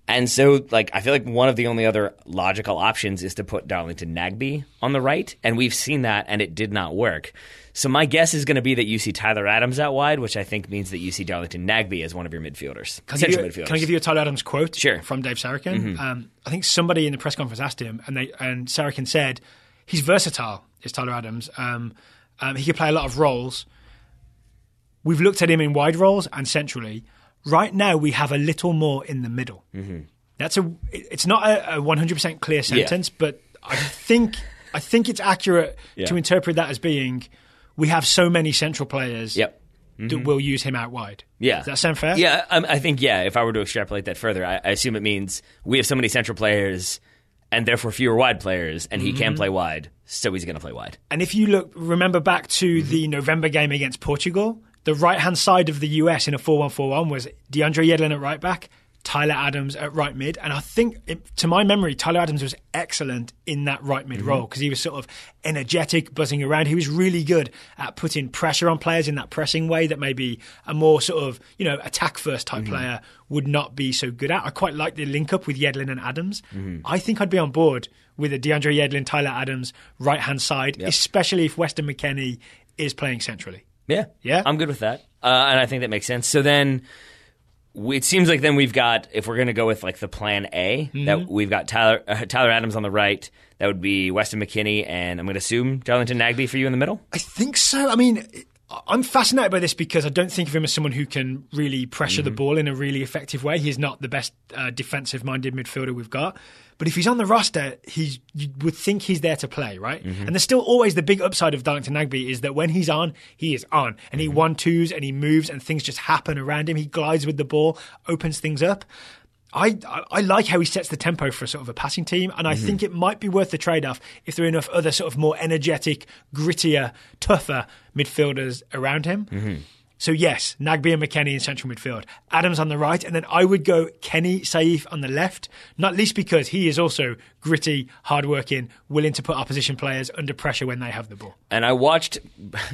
And so, like, I feel like one of the only other logical options is to put Darlington Nagbe on the right, and we've seen that, and it did not work. So my guess is going to be that you see Tyler Adams out wide, which I think means that you see Darlington Nagbe as one of your midfielders, central midfielders. Can I give you a Tyler Adams quote Sure. from Dave Sarachan? I think somebody in the press conference asked him, and Sarachan said, he's versatile, is Tyler Adams. He can play a lot of roles. We've looked at him in wide roles and centrally. Right now, we have a little more in the middle. It's not a 100% clear sentence, but I think it's accurate to interpret that as being we have so many central players that will use him out wide. Yeah. Does that sound fair? Yeah, I think, if I were to extrapolate that further, I assume it means we have so many central players and therefore fewer wide players, and he can play wide, so he's going to play wide. And if you remember back to the November game against Portugal, the right-hand side of the US in a 4-1-4-1 was DeAndre Yedlin at right back, Tyler Adams at right mid. And I think, to my memory, Tyler Adams was excellent in that right mid role because he was sort of energetic, buzzing around. He was really good at putting pressure on players in that pressing way that maybe a more sort of, attack-first type player would not be so good at. I quite like the link-up with Yedlin and Adams. I think I'd be on board with a DeAndre Yedlin, Tyler Adams right-hand side, especially if Weston McKennie is playing centrally. Yeah, I'm good with that, and I think that makes sense. So then, it seems like then we've got, if we're going to go with like the plan A, that we've got Tyler Adams on the right. That would be Weston McKennie, and I'm going to assume Darlington Nagbe for you in the middle. I think so. I mean, I'm fascinated by this because I don't think of him as someone who can really pressure the ball in a really effective way. He's not the best defensive-minded midfielder we've got. But if he's on the roster, you would think he's there to play, right? And there's still always the big upside of Darlington Nagbe is that when he's on, he is on. And he 1-2s and he moves and things just happen around him. He glides with the ball, opens things up. I like how he sets the tempo for sort of a passing team, and I think it might be worth the trade-off if there are enough other sort of more energetic, grittier, tougher midfielders around him. So yes, Nagbe and McKennie in central midfield, Adams on the right, and then I would go Kenny Saif on the left, not least because he is also gritty, hardworking, willing to put opposition players under pressure when they have the ball. And I watched,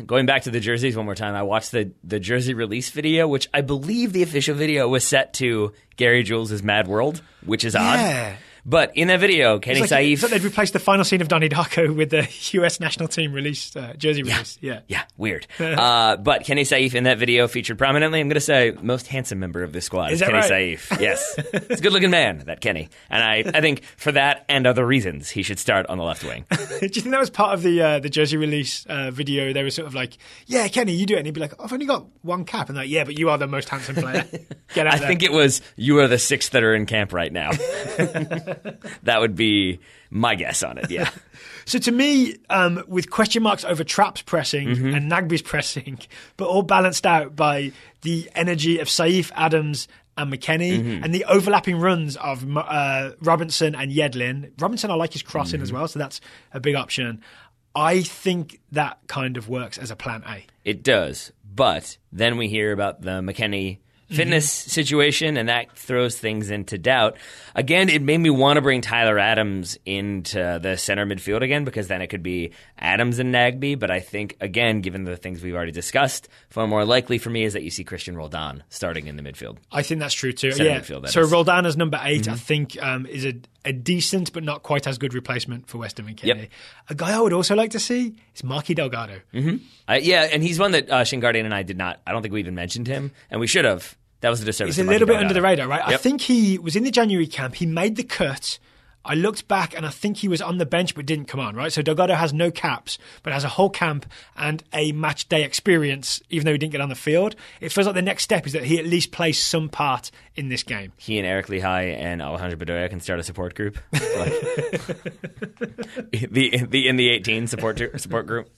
going back to the jerseys one more time, I watched the jersey release video, which I believe the official video was set to Gary Jules' Mad World, which is odd. But in that video, Kenny Saif... It's like they'd replaced the final scene of Donnie Darko with the US national team release, jersey release. Yeah, weird. But Kenny Saif in that video featured prominently. I'm going to say most handsome member of this squad is Kenny Saif. Yes. He's a good-looking man, that Kenny. And I think for that and other reasons, he should start on the left wing. Do you think that was part of the jersey release video? They were sort of like, yeah, Kenny, you do it. And he'd be like, I've only got one cap. And like, yeah, but you are the most handsome player. Get out there. I think it was, you are the sixth that are in camp right now. That would be my guess on it, yeah. So to me, with question marks over Trapp's pressing and Nagbe's pressing, but all balanced out by the energy of Saif, Adams and McKennie and the overlapping runs of Robinson and Yedlin. Robinson, I like his crossing as well, so that's a big option. I think that kind of works as a plan A. It does, but then we hear about the McKennie fitness situation, and that throws things into doubt. Again, it made me want to bring Tyler Adams into the center midfield again, because then it could be Adams and Nagbe. But I think, again, given the things we've already discussed, far more likely for me is that you see Christian Roldan starting in the midfield. I think that's true too. Center midfield, so Roldan as number 8, I think, is a decent but not quite as good replacement for Weston McKennie. A guy I would also like to see is Marky Delgado. And he's one that Shingardian and I did not. I don't think we even mentioned him, and we should have. That was a disservice. He's a little bit under the radar, right? I think he was in the January camp. He made the cut. I looked back and I think he was on the bench but didn't come on, right? So Delgado has no caps but has a whole camp and a match day experience even though he didn't get on the field. It feels like the next step is that he at least plays some part in this game. He and Eric Lehigh and Alejandro Bedoya can start a support group. the in the 18 support group.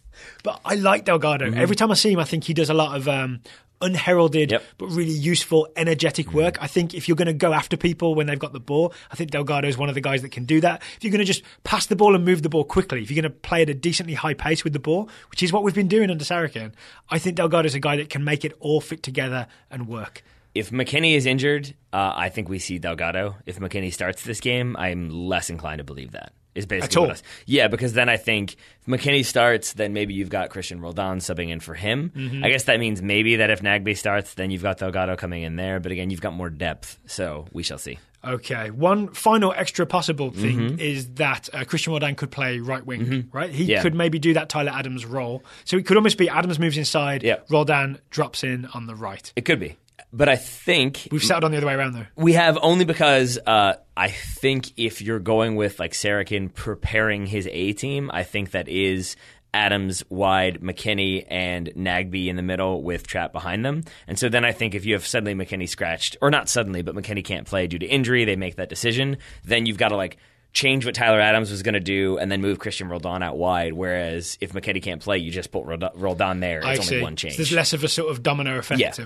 But I like Delgado. Every time I see him, I think he does a lot of unheralded but really useful, energetic work. I think if you're going to go after people when they've got the ball, I think Delgado is one of the guys that can do that. If you're going to just pass the ball and move the ball quickly, if you're going to play at a decently high pace with the ball, which is what we've been doing under Sarachan, I think Delgado is a guy that can make it all fit together and work. If McKennie is injured, I think we see Delgado. If McKennie starts this game, I'm less inclined to believe that. Is basically what yeah, because then I think if McKennie starts, then maybe you've got Christian Roldan subbing in for him. I guess that means maybe that if Nagbe starts, then you've got Delgado coming in there. But again, you've got more depth, so we shall see. Okay, one final extra possible thing is that Christian Roldan could play right wing, right? He could maybe do that Tyler Adams role. So it could almost be Adams moves inside, Roldan drops in on the right. It could be. But I think... We've settled on the other way around, though. We have, only because I think if you're going with like Sarachan preparing his A-team, I think that is Adams wide, McKennie, and Nagbe in the middle with Trapp behind them. And so then I think if you have suddenly McKennie scratched, or not suddenly, but McKennie can't play due to injury, they make that decision, then you've got to like change what Tyler Adams was going to do and then move Christian Roldan out wide, whereas if McKennie can't play, you just put Roldan there. It's only one change. So there's less of a sort of domino effect.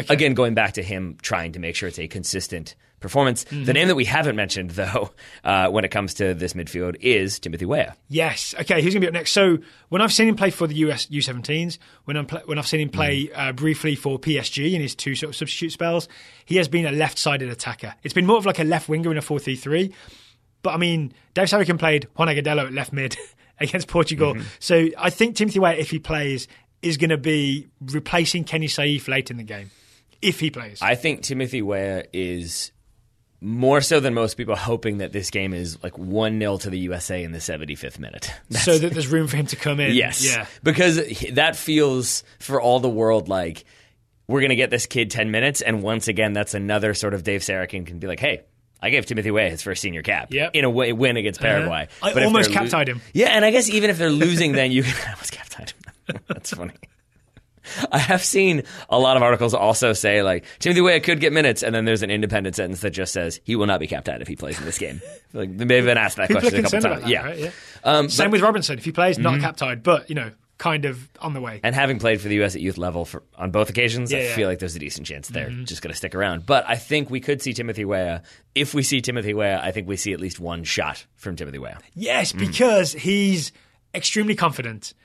Again, going back to him trying to make sure it's a consistent performance. The name that we haven't mentioned, though, when it comes to this midfield is Timothy Weah. Yes. Okay, who's going to be up next? So when I've seen him play for the US U17s, when I've seen him play briefly for PSG in his 2 sort of substitute spells, he has been a left-sided attacker. It's been more of like a left winger in a 4-3-3. But, I mean, Dave Sarachan played Juan Agudelo at left mid against Portugal. So I think Timothy Weah, if he plays, is going to be replacing Kenny Saif late in the game, if he plays. I think Timothy Weah is more so than most people hoping that this game is like 1-0 to the USA in the 75th minute. So that there's room for him to come in. Yes. Yeah. Because that feels, for all the world, like we're going to get this kid 10 minutes. And once again, that's another sort of Dave Sarachan can be like, hey, I gave Timothy Weah his first senior cap in a win against Paraguay. I almost cap-tied him. Yeah, and I guess even if they're losing, then you can almost cap-tied him. That's funny. I have seen a lot of articles also say, like, Timothy Weah could get minutes, and then there's an independent sentence that just says he will not be kept out if he plays in this game. Like, they've been asked that question a couple times. That, right? Same with Robinson. If he plays, not capped tied, but, kind of on the way. And having played for the U.S. at youth level on both occasions, I feel like there's a decent chance they're just going to stick around. But I think we could see Timothy Weah. If we see Timothy Weah, I think we see at least one shot from Timothy Weah. Yes, because he's extremely confident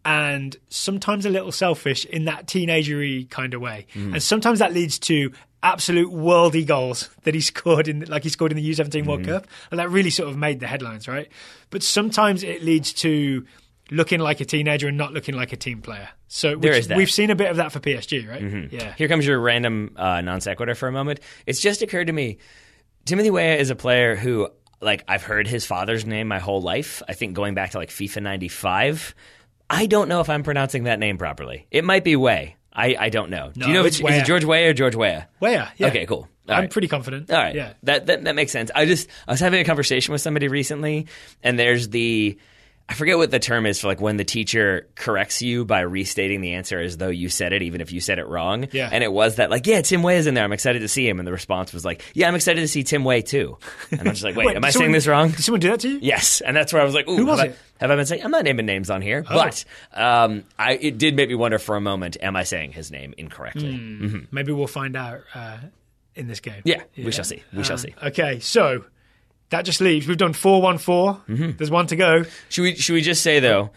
and sometimes a little selfish in that teenagery kind of way. And sometimes that leads to absolute worldy goals that he scored in the U17 World Cup. And that really sort of made the headlines, right? But sometimes it leads to looking like a teenager and not looking like a team player. So we've seen a bit of that for PSG, right? Yeah. Here comes your random non sequitur for a moment. It's just occurred to me, Timothy Weah is a player who, like, I've heard his father's name my whole life. I think going back to like FIFA 95. I don't know if I'm pronouncing that name properly. It might be Way. I don't know. No, do you know if it's George Weah or George Weah? Weah, yeah. Okay, cool. I'm pretty confident. All right. Yeah. That makes sense. I was having a conversation with somebody recently, and there's I forget what the term is for, like, when the teacher corrects you by restating the answer as though you said it, even if you said it wrong. Yeah. And it was that, like, Tim Way is in there. I'm excited to see him. And the response was like, I'm exciid to see Tim Way too. And I'm just like, wait, am I saying this wrong? Did someone do that to you? Yes. And that's where I was like, ooh, who was it? Have I been saying? I'm not naming names on here, but it did make me wonder for a moment, am I saying his name incorrectly? Maybe we'll find out in this game. Yeah, we shall see. We shall see. Okay, so that just leaves. We've done 4-1-4. There's one to go. Should we just say, though,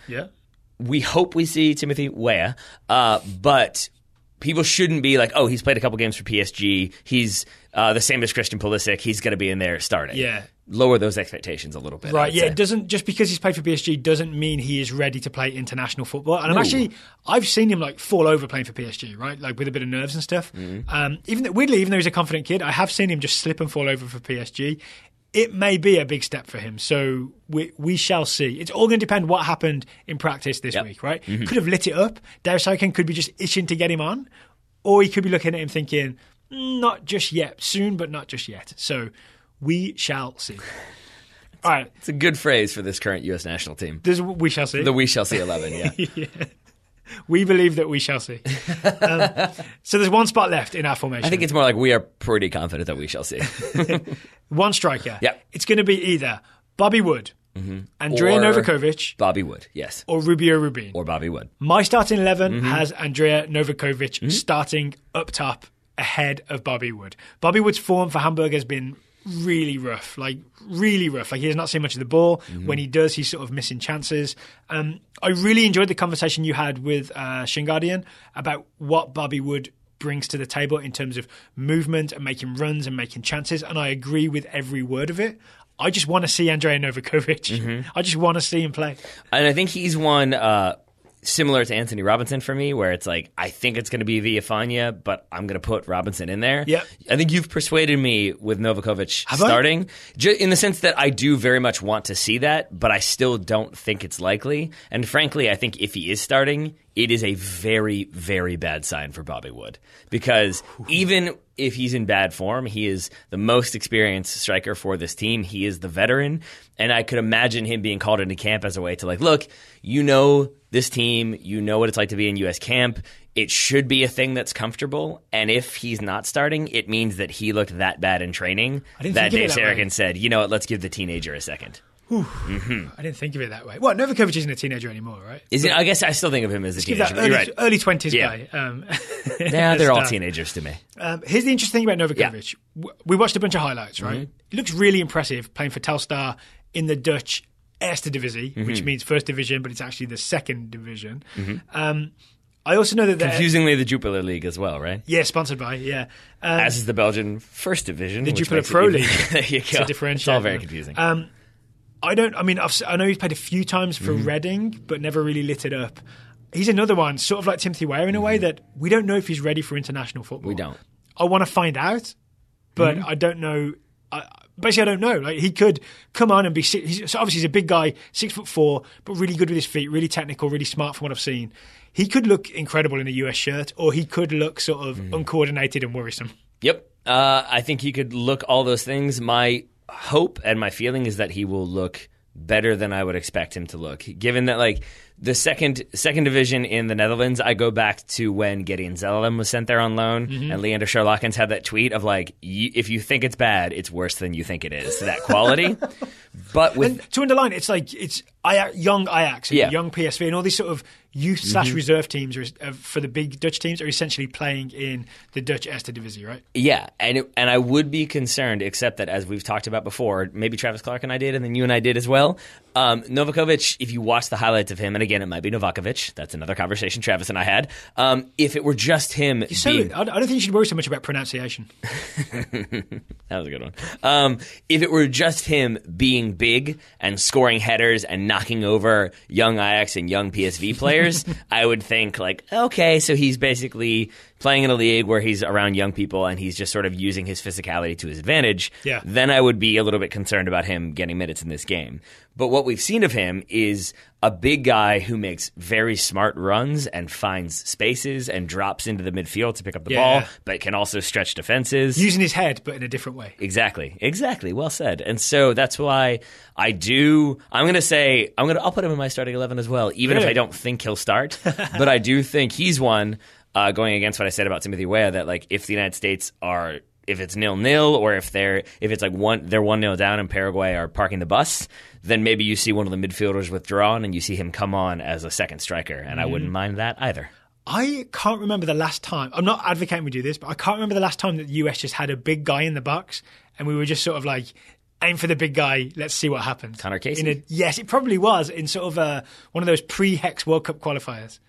we hope we see Timothy Weah, but people shouldn't be like, he's played a couple games for PSG. He's the same as Christian Pulisic. He's going to be in there starting. Yeah. Lower those expectations a little bit. Right, yeah. It doesn't, just because he's played for PSG doesn't mean he is ready to play international football. And I've seen him, like, fall over playing for PSG, right? Like, with a bit of nerves and stuff. Weirdly, even though he's a confident kid, I have seen him just slip and fall over for PSG. It may be a big step for him, so we shall see. It's all going to depend what happened in practice this week, right? Could have lit it up. Dave Sarachan could be just itching to get him on, or he could be looking at him thinking, not just yet, soon, but not just yet. So we shall see. All right. It's a good phrase for this current U.S. national team. We shall see. The we shall see 11, yeah. Yeah. We believe that we shall see. So there's one spot left in our formation. I think it's more like we are pretty confident that we shall see. One striker. Yeah. It's going to be either Bobby Wood, Andrea Novakovic. Bobby Wood, yes. Or Rubio Rubin. Or Bobby Wood. My starting 11 has Andrea Novakovic starting up top ahead of Bobby Wood. Bobby Wood's form for Hamburg has been really rough. Like, he has not seen much of the ball. When he does, he's sort of missing chances. I really enjoyed the conversation you had with Shingardian about what Bobby Wood brings to the table in terms of movement and making runs and making chances, and I agree with every word of it. I just want to see Andrea Novakovic. I just want to see him play. And I think he's one similar to Anthony Robinson for me, where it's like, I think it's going to be Villafania, but I'm going to put Robinson in there. Yep. I think you've persuaded me with Novakovic starting, in the sense that I do very much want to see that, but I still don't think it's likely. And frankly, I think if he is starting, it is a very, very bad sign for Bobby Wood. Because even if he's in bad form, he is the most experienced striker for this team. He is the veteran. And I could imagine him being called into camp as a way to, like, look, you know this team, you know what it's like to be in U.S. camp. It should be a thing that's comfortable. And if he's not starting, it means that he looked that bad in training that Dave Sarachan said, you know what, let's give the teenager a second. I didn't think of it that way. Well, Novakovic isn't a teenager anymore, right? I guess I still think of him as a teenager. Early 20s guy. Yeah, they're all teenagers to me. Here's the interesting thing about Novakovic. Yeah. We watched a bunch of highlights, right? He looks really impressive playing for Telstar in the Dutch Eerste Divisie, which means first division, but it's actually the second division. I also know that confusingly the Jupiler League as well, right? Yeah, sponsored by, as is the Belgian first division. The Jupiler Pro League. There you go. It's all very confusing. I know he's played a few times for Reading, but never really lit it up. He's another one, sort of like Timothy Weah in a way, that we don't know if he's ready for international football. We don't. I want to find out, but I don't know. Basically, I don't know. Like, he could come on and be. So obviously, he's a big guy, 6'4", but really good with his feet, really technical, really smart from what I've seen. He could look incredible in a US shirt, or he could look sort of uncoordinated and worrisome. Yep. I think he could look all those things. My hope and my feeling is that he will look better than I would expect him to look, given that, like, The second division in the Netherlands, I go back to when Gideon Zelalem was sent there on loan, and Leander Charlakens had that tweet of like, if you think it's bad, it's worse than you think it is. That quality. But and to underline, it's young Ajax, and young PSV, and all these sort of youth/reserve teams for the big Dutch teams are essentially playing in the Dutch Eredivisie, right? Yeah, and I would be concerned, except that as we've talked about before, maybe Travis Clark and I did, and then you and I did as well. Novakovic, if you watch the highlights of him, and again, it might be Novakovic, that's another conversation Travis and I had. If it were just him being... I don't think you should worry so much about pronunciation. That was a good one. If it were just him being big and scoring headers and knocking over young Ajax and young PSV players, I would think like, okay, so he's basically playing in a league where he's around young people and he's just sort of using his physicality to his advantage. Yeah. Then I would be a little bit concerned about him getting minutes in this game. But what we've seen of him is a big guy who makes very smart runs and finds spaces and drops into the midfield to pick up the ball, but can also stretch defenses. Using his head, but in a different way. Exactly. Well said. And so that's why I'll put him in my starting 11 as well, even if I don't think he'll start. But I do think he's one, going against what I said about Timothy Weah, that like if the United States if it's 0-0 or if it's like they're 1-0 down and Paraguay are parking the bus, then maybe you see one of the midfielders withdrawn and you see him come on as a second striker, and I wouldn't mind that either. I can't remember the last time. I'm not advocating we do this, but I can't remember the last time that the US just had a big guy in the box and we were just sort of like, aim for the big guy, let's see what happens. Connor Casey? Yes, it probably was in sort of one of those pre-Hex World Cup qualifiers.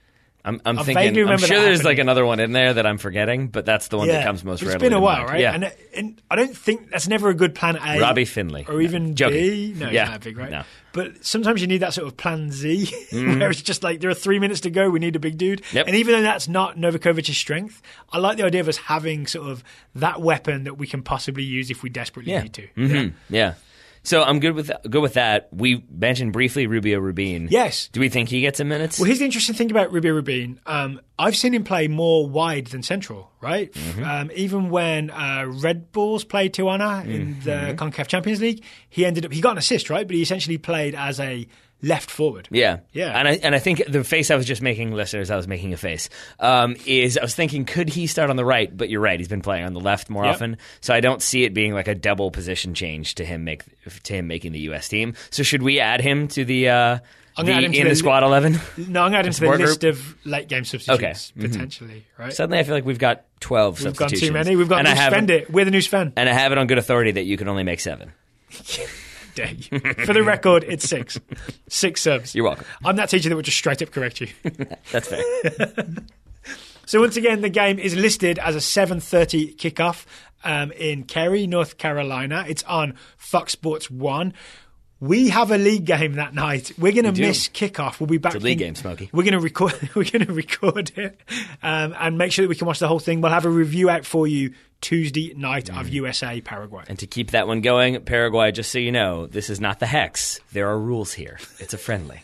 I'm thinking. I'm sure there's like another one in there that I'm forgetting, but that's the one that comes most readily. It's been a while, mind. right? Yeah. And I don't think that's never a good plan A. Robbie Finley, or even B. No, he's not that big, right? No. But sometimes you need that sort of plan Z, where it's just like there are 3 minutes to go. We need a big dude, and even though that's not Novakovic's strength, I like the idea of us having sort of that weapon that we can possibly use if we desperately need to. Yeah. So I'm good with that. We mentioned briefly Rubio Rubin. Yes. Do we think he gets some minutes? Well, here's the interesting thing about Rubio Rubin. I've seen him play more wide than central, right? Even when Red Bulls played Tijuana in the CONCACAF Champions League, he got an assist, right? But he essentially played as a left forward. Yeah. And I think the face I was just making, listeners, I was making a face, is I was thinking, could he start on the right? But you're right, he's been playing on the left more often. So I don't see it being like a double position change to him making the U.S. team. So should we add him to the squad 11? No, I'm going to add him to the list of late game substitutes, potentially, right? Suddenly I feel like we've got 12 substitutions. We've got too many. We've got new Sven it. We're the new Sven. And I have it on good authority that you can only make 7. For the record, it's 6. 6 subs. You're welcome. I'm that teacher that would just straight up correct you. That's fair. So once again, the game is listed as a 7:30 kickoff in Cary, North Carolina. It's on Fox Sports 1. We have a league game that night. We're going to miss kickoff. We'll be back. It's a league game, Smokey. We're going to record it and make sure that we can watch the whole thing. We'll have a review out for you Tuesday night of USA Paraguay. And to keep that one going, Paraguay, just so you know, this is not the Hex. There are rules here. It's a friendly.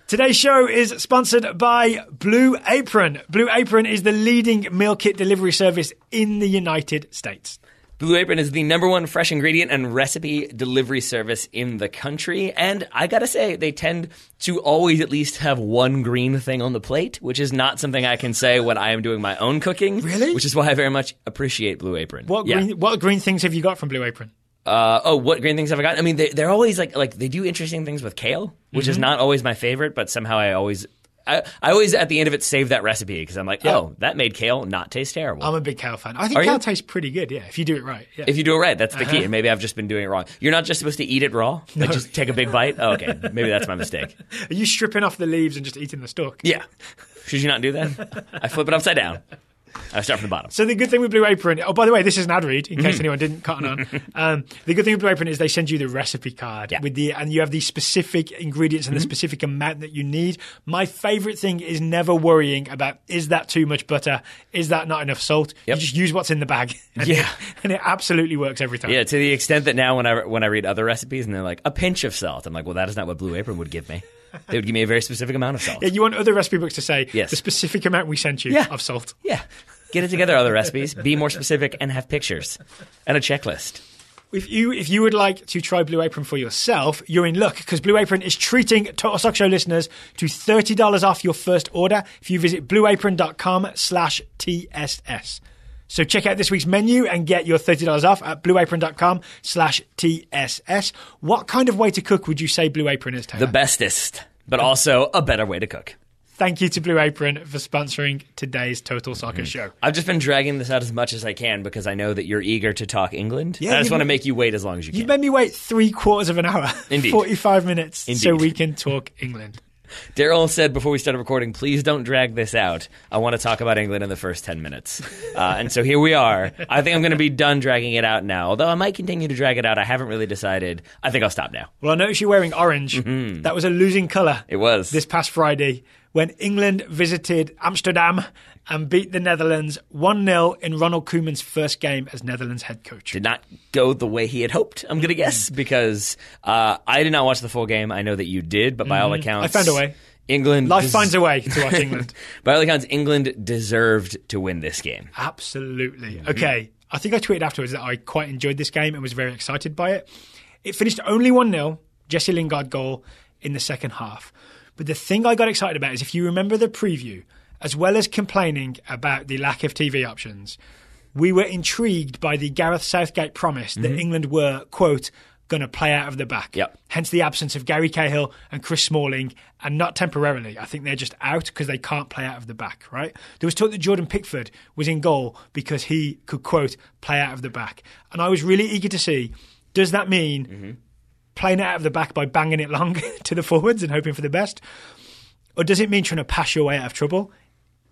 Today's show is sponsored by Blue Apron. Blue Apron is the leading meal kit delivery service in the United States. Blue Apron is the #1 fresh ingredient and recipe delivery service in the country. And I gotta say, they tend to always at least have one green thing on the plate, which is not something I can say when I am doing my own cooking. Really? Which is why I very much appreciate Blue Apron. What green things have you got from Blue Apron? What green things have I got? I mean, they're always like they do interesting things with kale, which is not always my favorite, but somehow I always at the end of it save that recipe because I'm like, oh, that made kale not taste terrible. I'm a big kale fan. I think kale tastes pretty good, if you do it right. Yeah. If you do it right, that's the key. And maybe I've just been doing it wrong. You're not just supposed to eat it raw? Like just take a big bite? Oh, okay. Maybe that's my mistake. Are you stripping off the leaves and just eating the stalk? Yeah. Should you not do that? I flip it upside down. I start from the bottom. So the good thing with Blue Apron, by the way, this is an ad read in case anyone didn't cotton on. The good thing with Blue Apron is they send you the recipe card and you have the specific ingredients and the specific amount that you need. My favorite thing is never worrying about, is that too much butter? Is that not enough salt? You just use what's in the bag. And it absolutely works every time. Yeah, to the extent that now when I read other recipes and they're like, a pinch of salt, I'm like, well, that is not what Blue Apron would give me. They would give me a very specific amount of salt. Yeah, you want other recipe books to say the specific amount we sent you of salt. Yeah. Get it together, other recipes. Be more specific and have pictures and a checklist. If you would like to try Blue Apron for yourself, you're in luck because Blue Apron is treating Total Soccer Show listeners to $30 off your first order if you visit blueapron.com/TSS. So check out this week's menu and get your $30 off at blueapron.com/TSS. What kind of way to cook would you say Blue Apron is, Taylor? The bestest, but also a better way to cook. Thank you to Blue Apron for sponsoring today's Total Soccer Show. I've just been dragging this out as much as I can because I know that you're eager to talk England. Yeah, I just want to make you wait as long as you can. You've made me wait 3/4 of an hour. Indeed. 45 minutes. Indeed. So we can talk England. Daryl said before we started recording, please don't drag this out. I want to talk about England in the first 10 minutes. And so here we are. I think I'm going to be done dragging it out now. Although I might continue to drag it out. I haven't really decided. I think I'll stop now. Well, I noticed you're wearing orange. Mm-hmm. That was a losing colour. It was. This past Friday when England visited Amsterdam and beat the Netherlands 1-0 in Ronald Koeman's first game as Netherlands head coach. Did not go the way he had hoped, I'm going to guess, because I did not watch the full game. I know that you did, but by all accounts... I found a way. Life finds a way to watch England. By all accounts, England deserved to win this game. Absolutely. Mm-hmm. Okay, I think I tweeted afterwards that I quite enjoyed this game and was very excited by it. It finished only 1-0, Jesse Lingard goal in the second half. But the thing I got excited about is if you remember the preview, as well as complaining about the lack of TV options, we were intrigued by the Gareth Southgate promise that England were, quote, going to play out of the back. Yep. Hence the absence of Gary Cahill and Chris Smalling, and not temporarily. I think they're just out because they can't play out of the back, right? There was talk that Jordan Pickford was in goal because he could, quote, play out of the back. And I was really eager to see, does that mean playing it out of the back by banging it long to the forwards and hoping for the best? Or does it mean trying to pass your way out of trouble?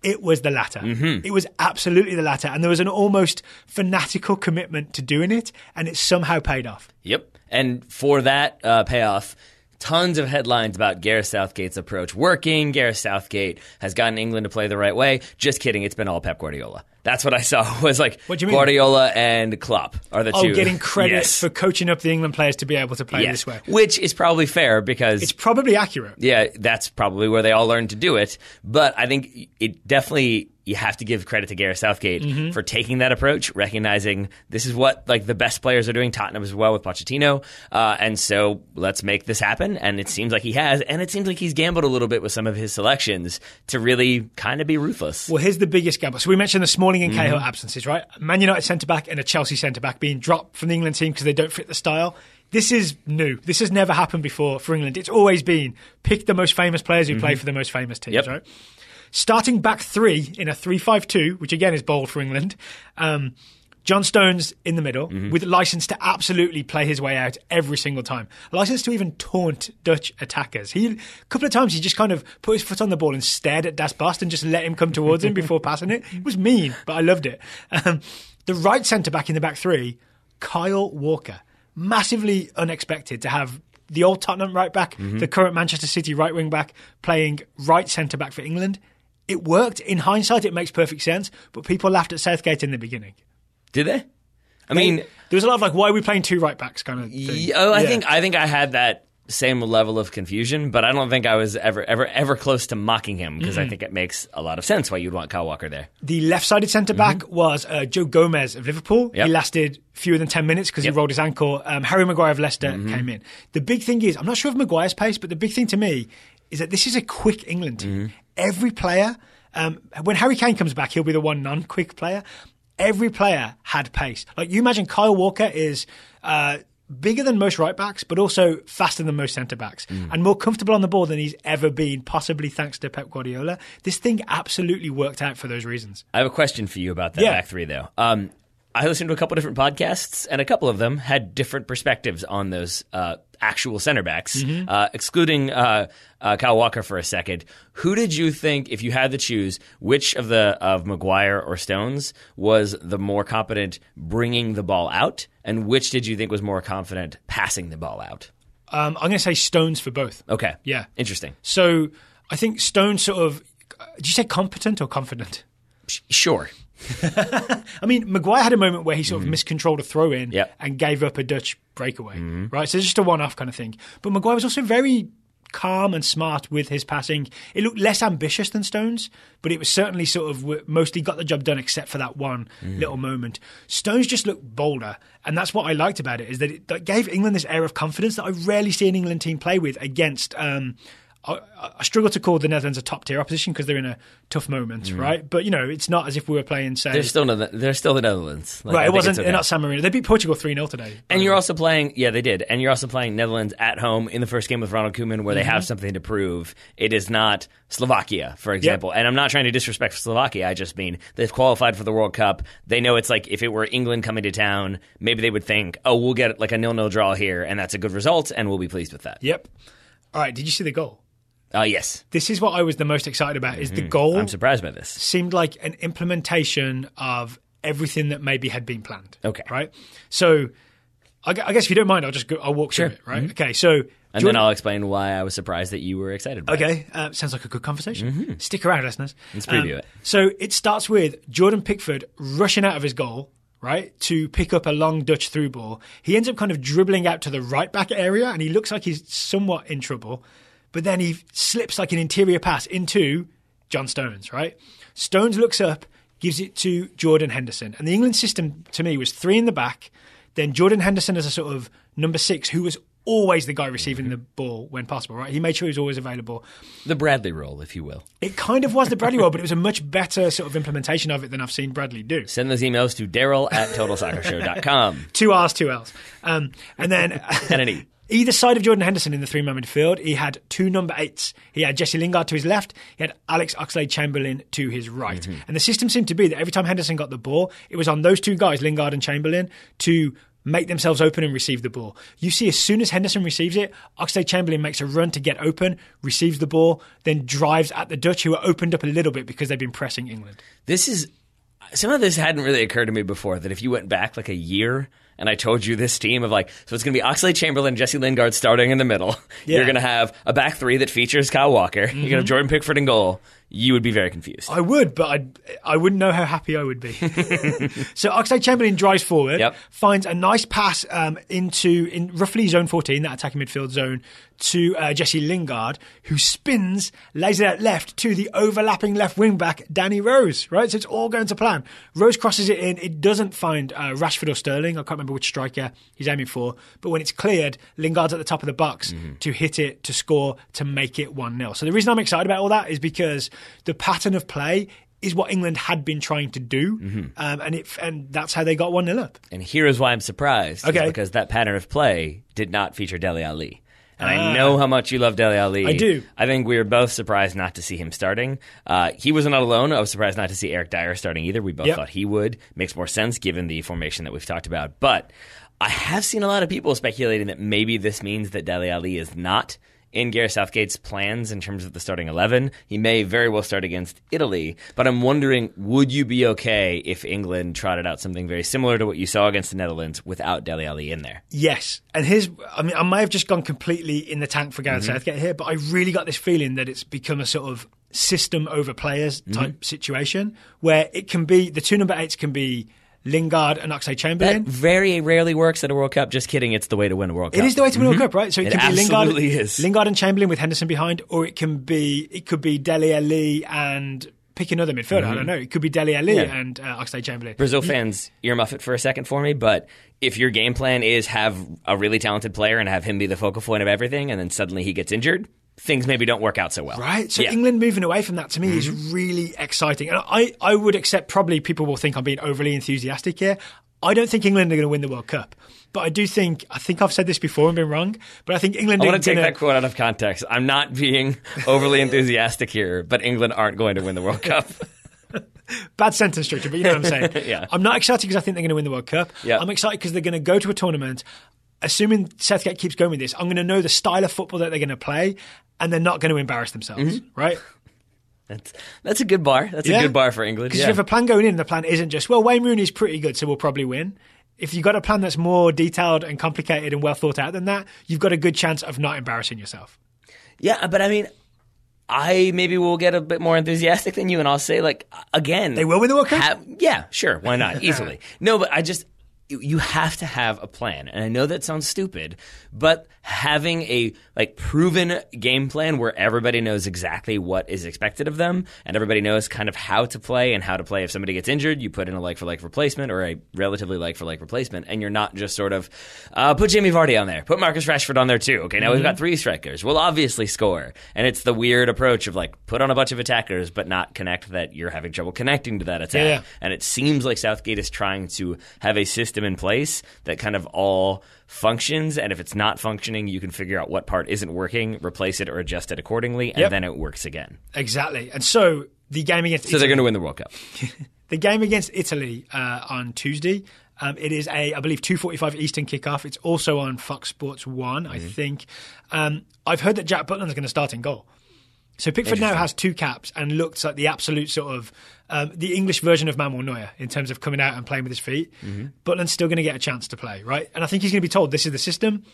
It was the latter. It was absolutely the latter. And there was an almost fanatical commitment to doing it, and it somehow paid off. Yep. And for that payoff, tons of headlines about Gareth Southgate's approach working. Gareth Southgate has gotten England to play the right way. Just kidding. It's been all Pep Guardiola. That's what I saw was like what do you mean? Guardiola and Klopp are the two. Oh, getting credit for coaching up the England players to be able to play this way. Which is probably fair because... It's probably accurate. Yeah, that's probably where they all learned to do it. But I think it definitely... You have to give credit to Gareth Southgate for taking that approach, recognizing this is what like the best players are doing. Tottenham as well with Pochettino. And so let's make this happen. And it seems like he has. And it seems like he's gambled a little bit with some of his selections to really kind of be ruthless. Well, here's the biggest gamble. So we mentioned the Smalling and Cahill absences, right? Man United centre-back and a Chelsea centre-back being dropped from the England team because they don't fit the style. This is new. This has never happened before for England. It's always been pick the most famous players who play for the most famous teams, right? Starting back three in a 3-5-2, which again is bold for England. John Stones in the middle with license to absolutely play his way out every single time. License to even taunt Dutch attackers. A couple of times he just kind of put his foot on the ball and stared at Das Bost and just let him come towards him before passing it. It was mean, but I loved it. The right centre-back in the back three, Kyle Walker. Massively unexpected to have the old Tottenham right-back, the current Manchester City right-wing-back playing right centre-back for England. It worked. In hindsight, it makes perfect sense, but people laughed at Southgate in the beginning. Did they? I mean, there was a lot of like, why are we playing two right backs kind of thing. I think I had that same level of confusion, but I don't think I was ever close to mocking him because I think it makes a lot of sense why you'd want Kyle Walker there. The left-sided centre-back was Joe Gomez of Liverpool. Yep. He lasted fewer than 10 minutes because he rolled his ankle. Harry Maguire of Leicester came in. The big thing is, I'm not sure of Maguire's pace, but the big thing to me is that this is a quick England team. Every player, when Harry Kane comes back, he'll be the one non-quick player. Every player had pace. Like you imagine Kyle Walker is bigger than most right backs, but also faster than most centre backs and more comfortable on the ball than he's ever been, possibly thanks to Pep Guardiola. This thing absolutely worked out for those reasons. I have a question for you about that back three, though. I listened to a couple different podcasts, and a couple of them had different perspectives on those actual center backs, excluding Kyle Walker for a second. Who did you think, if you had to choose, which of Maguire or Stones was the more competent bringing the ball out, and which did you think was more confident passing the ball out? I'm going to say Stones for both. Okay. Yeah. Interesting. So I think Stones sort of... Did you say competent or confident? Sure. I mean, Maguire had a moment where he sort of miscontrolled a throw-in and gave up a Dutch breakaway, right? So it's just a one-off kind of thing. But Maguire was also very calm and smart with his passing. It looked less ambitious than Stones, but it was certainly sort of mostly got the job done except for that one little moment. Stones just looked bolder, and that's what I liked about it, is that it gave England this air of confidence that I rarely see an England team play with against I struggle to call the Netherlands a top tier opposition because they're in a tough moment, right? But it's not as if we were playing. Say they're still the Netherlands, right? It wasn't. Okay. They're not San Marino. They beat Portugal 3-0 today. And you're also playing. Yeah, they did. And you're also playing Netherlands at home in the first game with Ronald Koeman, where they have something to prove. It is not Slovakia, for example. Yep. And I'm not trying to disrespect Slovakia. I just mean they've qualified for the World Cup. They know it's like if it were England coming to town, maybe they would think, oh, we'll get like a 0-0 draw here, and that's a good result, and we'll be pleased with that. Yep. All right. Did you see the goal? Yes. This is what I was the most excited about, is the goal. I'm surprised by this. Seemed like an implementation of everything that maybe had been planned. Okay. Right? So I guess if you don't mind, I'll walk through it, right? Okay, so... And then I'll explain why I was surprised that you were excited by it. Okay, sounds like a good conversation. Stick around, listeners. Let's preview it. So it starts with Jordan Pickford rushing out of his goal, right, to pick up a long Dutch through ball. He ends up kind of dribbling out to the right back area, and he looks like he's somewhat in trouble. But then he slips like an interior pass into John Stones, right? Stones looks up, gives it to Jordan Henderson. And the England system, to me, was 3 in the back. Then Jordan Henderson as a sort of number 6, who was always the guy receiving the ball when possible, right? He made sure he was always available. The Bradley role, if you will. It kind of was the Bradley role, but it was a much better sort of implementation of it than I've seen Bradley do. Send those emails to Daryl at TotalSoccerShow.com. 2 R's, 2 L's. And then... and an E. Either side of Jordan Henderson in the 3-man midfield, he had 2 number 8s. He had Jesse Lingard to his left. He had Alex Oxlade-Chamberlain to his right. And the system seemed to be that every time Henderson got the ball, it was on those 2 guys, Lingard and Chamberlain, to make themselves open and receive the ball. You see, as soon as Henderson receives it, Oxlade-Chamberlain makes a run to get open, receives the ball, then drives at the Dutch, who are opened up a little bit because they've been pressing England. Some of this hadn't really occurred to me before, that if you went back like a year and I told you this team of like, so it's going to be Oxlade-Chamberlain, Jesse Lingard starting in the middle. Yeah. You're going to have a back 3 that features Kyle Walker. You're going to have Jordan Pickford in goal. You would be very confused. I would, but I wouldn't know how happy I would be. So Oxlade-Chamberlain drives forward, finds a nice pass in roughly zone 14, that attacking midfield zone, to Jesse Lingard, who spins, lays it out left to the overlapping left wing back, Danny Rose, right? So it's all going to plan. Rose crosses it in. It doesn't find Rashford or Sterling. I can't remember which striker he's aiming for. But when it's cleared, Lingard's at the top of the box to hit it, to score, to make it 1-0. So the reason I'm excited about all that is because the pattern of play is what England had been trying to do, and that's how they got 1-0 up. And here is why I'm surprised, because that pattern of play did not feature Dele Alli. And I know how much you love Dele Alli. I do. I think we were both surprised not to see him starting. He was not alone. I was surprised not to see Eric Dyer starting either. We both thought he would. Makes more sense given the formation that we've talked about. But I have seen a lot of people speculating that maybe this means that Dele Alli is not in Gareth Southgate's plans in terms of the starting 11. He may very well start against Italy, but I'm wondering, would you be okay if England trotted out something very similar to what you saw against the Netherlands without Dele Alli in there? Yes. And I may have just gone completely in the tank for Gareth Southgate here, but I really got this feeling that it's become a sort of system over players type situation where it can be, the 2 number 8s can be Lingard and Oxlade-Chamberlain. That very rarely works at a World Cup. Just kidding. It's the way to win a World Cup. It is the way to win a World Cup, right? So it can be Lingard and Chamberlain with Henderson behind, or it could be Dele Alli and pick another midfielder. I don't know. It could be Dele Alli and Oxlade-Chamberlain. Brazil fans, earmuff it for a second for me, but if your game plan is have a really talented player and have him be the focal point of everything, and then suddenly he gets injured, things maybe don't work out so well. Right. So England moving away from that to me is really exciting. And I would accept, probably people will think I'm being overly enthusiastic here. I don't think England are going to win the World Cup. But I think I've said this before and been wrong, but I think England... I want to take that quote out of context. I'm not being overly enthusiastic here, but England aren't going to win the World Cup. Bad sentence structure, but you know what I'm saying. Yeah. I'm not excited because I think they're going to win the World Cup. Yeah. I'm excited because they're going to go to a tournament. Assuming Southgate keeps going with this, I'm going to know the style of football that they're going to play, and they're not going to embarrass themselves, right? That's a good bar. That's a good bar for England. Because if you have a plan going in, the plan isn't just, well, Wayne Rooney's pretty good, so we'll probably win. If you've got a plan that's more detailed and complicated and well thought out than that, you've got a good chance of not embarrassing yourself. Yeah, but I mean, I maybe will get a bit more enthusiastic than you, and I'll say, like, again... They will win the World Cup? Yeah, sure. Why not? Easily. No, but you have to have a plan. And I know that sounds stupid, but having a proven game plan where everybody knows exactly what is expected of them and everybody knows kind of how to play and how to play. If somebody gets injured, you put in a like-for-like replacement or a relatively like-for-like replacement, and you're not just sort of put Jamie Vardy on there, put Marcus Rashford on there too. Okay, now we've got 3 strikers. We'll obviously score. And it's the weird approach of put on a bunch of attackers but not connect that you're having trouble connecting to that attack. Yeah. And it seems like Southgate is trying to have a system in place that kind of all functions, and if it's not functioning, you can figure out what part isn't working, replace it or adjust it accordingly, and then it works again. Exactly. And so the game against Italy, they're going to win the World Cup. The game against Italy on Tuesday, it is I believe 2:45 Eastern kickoff. It's also on Fox Sports 1, I think. I've heard that Jack Butland's going to start in goal. So Pickford now has 2 caps and looks like the absolute sort of the English version of Manuel Neuer in terms of coming out and playing with his feet. Butland's still going to get a chance to play, right? And I think he's going to be told, this is the system.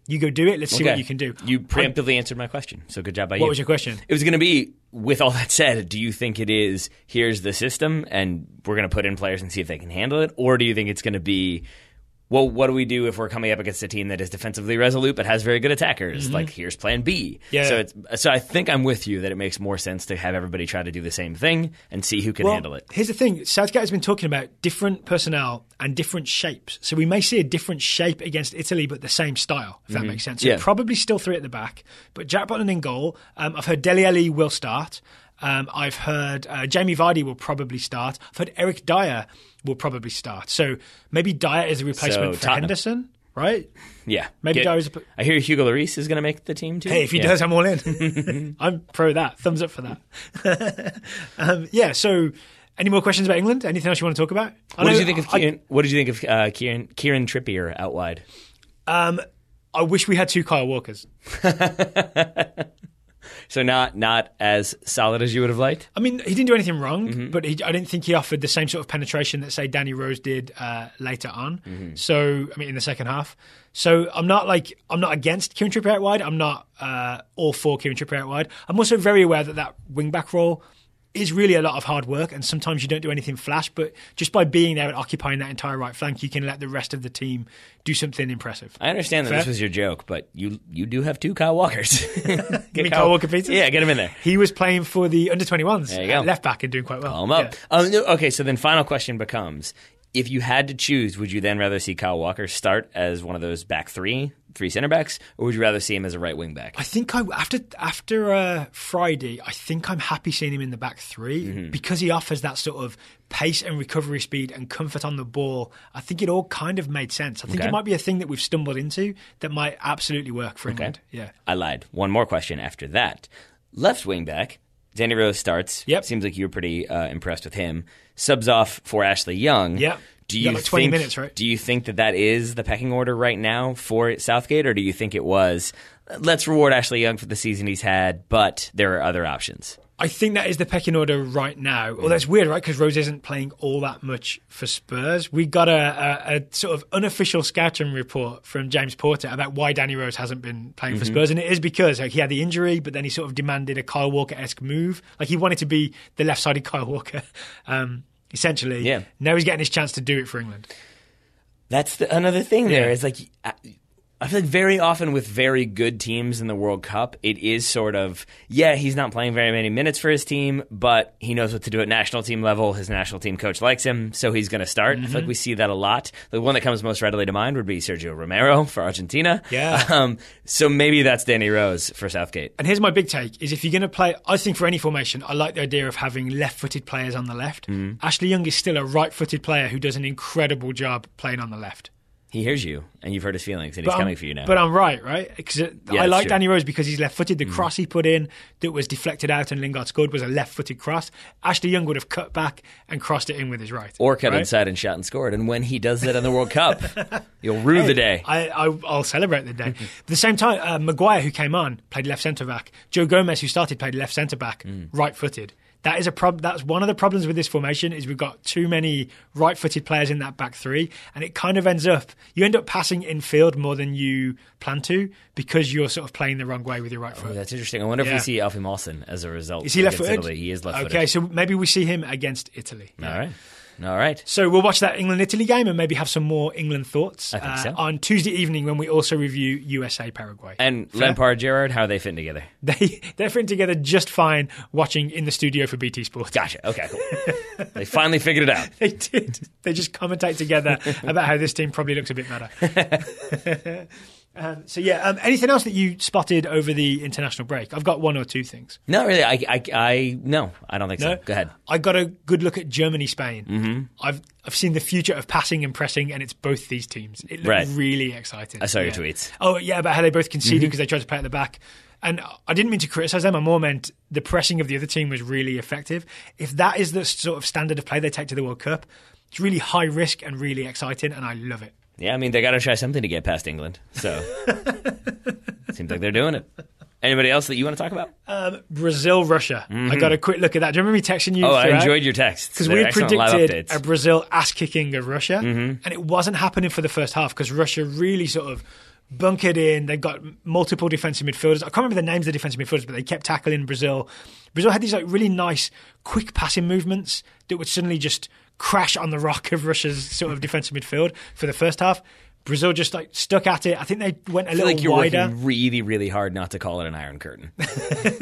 You go do it. Let's see what you can do. You preemptively answered my question, so good job by you. What was your question? It was going to be, with all that said, do you think it is, here's the system, and we're going to put in players and see if they can handle it? Or do you think it's going to be, well, what do we do if we're coming up against a team that is defensively resolute but has very good attackers? Here's plan B. Yeah. So I think I'm with you that it makes more sense to have everybody try to do the same thing and see who can handle it. Here's the thing. Southgate has been talking about different personnel and different shapes. So we may see a different shape against Italy but the same style, if that makes sense. So probably still 3 at the back. But Jack Butland in goal. I've heard Dele Alli will start. I've heard Jamie Vardy will probably start. I've heard Eric Dyer will probably start. So maybe Dyer is a replacement for Henderson, right? Yeah. Maybe Dyer is I hear Hugo Lloris is going to make the team too. Hey, if he does, I'm all in. I'm pro that. Thumbs up for that. So any more questions about England? Anything else you want to talk about? What did you think of Kieran Trippier out wide? I wish we had 2 Kyle Walkers. So not as solid as you would have liked? I mean, he didn't do anything wrong, but I didn't think he offered the same sort of penetration that, say, Danny Rose did later on. So, I mean, in the second half. So I'm not against Kieran Trippier out wide. I'm not all for Kieran Trippier out wide. I'm also very aware that wing-back role is really a lot of hard work, and sometimes you don't do anything flash, but just by being there and occupying that entire right flank, you can let the rest of the team do something impressive. I understand that this was your joke, but you do have 2 Kyle Walkers. Get Kyle Walker Peters? Yeah, get him in there. He was playing for the under-21s there you go. Left back and doing quite well. Call him up. Okay, so then final question becomes, if you had to choose, would you then rather see Kyle Walker start as one of those back 3 center backs, or would you rather see him as a right wing back? I think after Friday, I think I'm happy seeing him in the back 3 because he offers that sort of pace and recovery speed and comfort on the ball. I think it all kind of made sense. I think it might be a thing that we've stumbled into that might absolutely work for England. Yeah, I lied. One more question after that. Left wing back, Danny Rose starts. Yep. Seems like you were pretty impressed with him. Subs off for Ashley Young. Yeah. You got 20 minutes, right? Do you think that is the pecking order right now for Southgate, or do you think it was, let's reward Ashley Young for the season he's had, but there are other options? I think that is the pecking order right now. Well, that's weird, right? Because Rose isn't playing all that much for Spurs. We got a sort of unofficial scouting report from James Porter about why Danny Rose hasn't been playing for Spurs, and it is because he had the injury, but then he sort of demanded a Kyle Walker-esque move. He wanted to be the left-sided Kyle Walker. Essentially, now he's getting his chance to do it for England. That's another thing there. Is I feel like very often with very good teams in the World Cup, it is sort of, he's not playing very many minutes for his team, but he knows what to do at national team level. His national team coach likes him, so he's going to start. I feel like we see that a lot. The one that comes most readily to mind would be Sergio Romero for Argentina. Yeah. So maybe that's Danny Rose for Southgate. And here's my big take, is if you're going to play, I think for any formation, I like the idea of having left-footed players on the left. Ashley Young is still a right-footed player who does an incredible job playing on the left. He hears you, and you've heard his feelings, and he's coming for you now. But I'm right? Because I like Danny Rose because he's left-footed. The cross he put in that was deflected out and Lingard scored was a left-footed cross. Ashley Young would have cut back and crossed it in with his right. Or cut inside and shot and scored. And when he does that in the World Cup, you'll rue the day. I'll celebrate the day. At the same time, Maguire, who came on, played left centre-back. Joe Gomez, who started, played left centre-back, right-footed. That is that's one of the problems with this formation is we've got too many right-footed players in that back 3, and it kind of you end up passing in field more than you plan to because you're sort of playing the wrong way with your right foot. That's interesting. I wonder if we see Alfie Mawson as a result. Is he left-footed? Italy. He is left-footed. Okay, so maybe we see him against Italy. All right. All right. So we'll watch that England-Italy game and maybe have some more England thoughts I think so. on Tuesday evening when we also review USA-Paraguay. And Lampard, Gerrard, how are they fitting together? They're fitting together just fine watching in the studio for BT Sport. Gotcha. Okay, cool. They finally figured it out. They did. They just commentate together about how this team probably looks a bit better. Anything else that you spotted over the international break? I've got one or two things. Not really. No, I don't think so. Go ahead. I got a good look at Germany-Spain. Mm-hmm. I've seen the future of passing and pressing, and it's both these teams. It looked really exciting. I saw your tweets. Oh, yeah, about how they both conceded because they tried to play at the back. And I didn't mean to criticise them. I more meant the pressing of the other team was really effective. If that is the sort of standard of play they take to the World Cup, it's really high risk and really exciting, and I love it. Yeah, I mean, they got to try something to get past England. So, seems like they're doing it. Anybody else that you want to talk about? Brazil-Russia. I got a quick look at that. Do you remember me texting you? Oh, I enjoyed your text. Because we predicted a Brazil ass-kicking of Russia, and it wasn't happening for the first half because Russia really sort of bunkered in. They've got multiple defensive midfielders. I can't remember the names of the defensive midfielders, but they kept tackling Brazil. Brazil had these like really nice, quick passing movements that would suddenly just crash on the rock of Russia's sort of defensive midfield for the first half. Brazil just like stuck at it. I think they went a little like you're wider. Working really, really hard not to call it an iron curtain.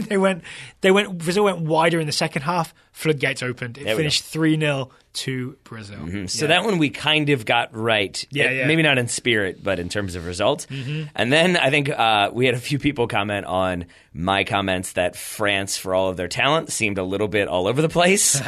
Brazil went wider in the second half. Floodgates opened. It finished 3-0 to Brazil. Mm-hmm. So that one we kind of got right. Maybe not in spirit, but in terms of result. Mm-hmm. And then I think we had a few people comment on my comments that France, for all of their talent, seemed a little bit all over the place.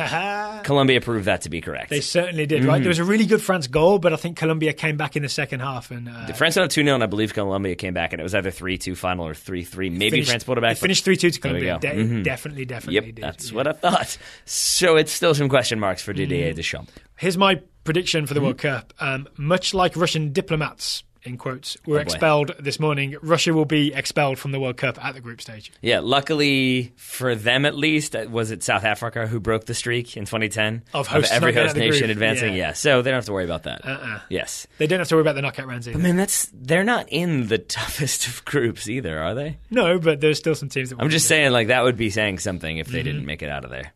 Colombia proved that to be correct. They certainly did, right? There was a really good France goal, but I think Colombia came back in the second half. And France went up 2-0, and I believe Colombia came back, and it was either 3-2 final or 3-3. Maybe France pulled it back. It finished 3-2 to Colombia. Yep, Definitely did. That's what I thought. So it's still some question marks for Didier Deschamps. Here's my prediction for the World Cup. Much like Russian diplomats, in quotes, were expelled this morning, Russia will be expelled from the World Cup at the group stage. Yeah, luckily for them at least, was it South Africa who broke the streak in 2010? Of every host nation advancing? Yeah, so they don't have to worry about that. Yes. They don't have to worry about the knockout rounds either. But man, they're not in the toughest of groups either, are they? No, but there's still some teams that I'm just saying, like, that would be saying something if they didn't make it out of there.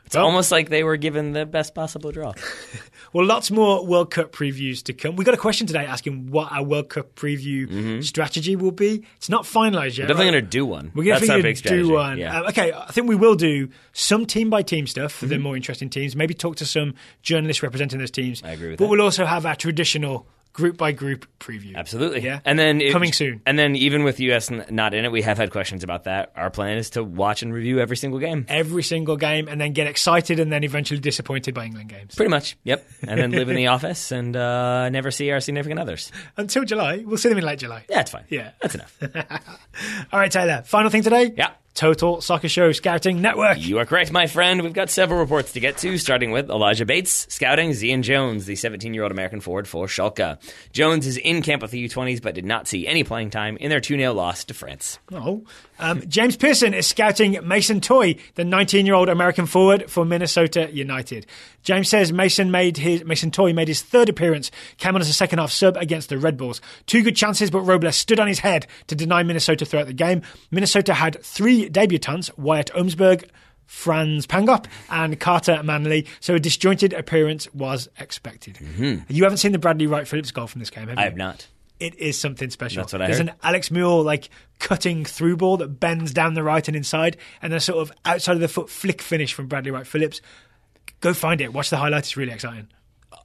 It's almost like they were given the best possible draw. Well, lots more World Cup previews to come. We got a question today asking what our World Cup preview strategy will be. It's not finalised yet. We're definitely going to do one. We're definitely going to do one. Yeah. Okay, I think we will do some team-by-team stuff for the more interesting teams. Maybe talk to some journalists representing those teams. I agree with that. But we'll also have our traditional group-by-group preview. Absolutely. Yeah? And then coming soon. And then even with US not in it, we have had questions about that. Our plan is to watch and review every single game. Every single game, and then get excited and then eventually disappointed by England games. Pretty much, yep. And then live in the office and never see our significant others. Until July. We'll see them in late July. Yeah, it's fine. Yeah. That's enough. All right, Taylor. Final thing today? Yeah. Total Soccer Show Scouting Network. You are correct, my friend. We've got several reports to get to, starting with Elijah Bates scouting Zian Jones, the 17-year-old American forward for Schalke. Jones is in camp with the U20s, but did not see any playing time in their 2-0 loss to France. James Pearson is scouting Mason Toye, the 19-year-old American forward for Minnesota United. James says Mason Toye made his third appearance, came on as a second-half sub against the Red Bulls. 2 good chances, but Robles stood on his head to deny Minnesota throughout the game. Minnesota had 3 debutants, Wyatt Omsberg, Franz Pangop and Carter Manley, so a disjointed appearance was expected. You haven't seen the Bradley Wright-Phillips goal from this game, have you? I have not. It is something special. That's what I heard. There's an Alex Mule cutting through ball that bends down the right and inside, and a sort of outside of the foot flick finish from Bradley Wright-Phillips. Go find it. Watch the highlights. It's really exciting.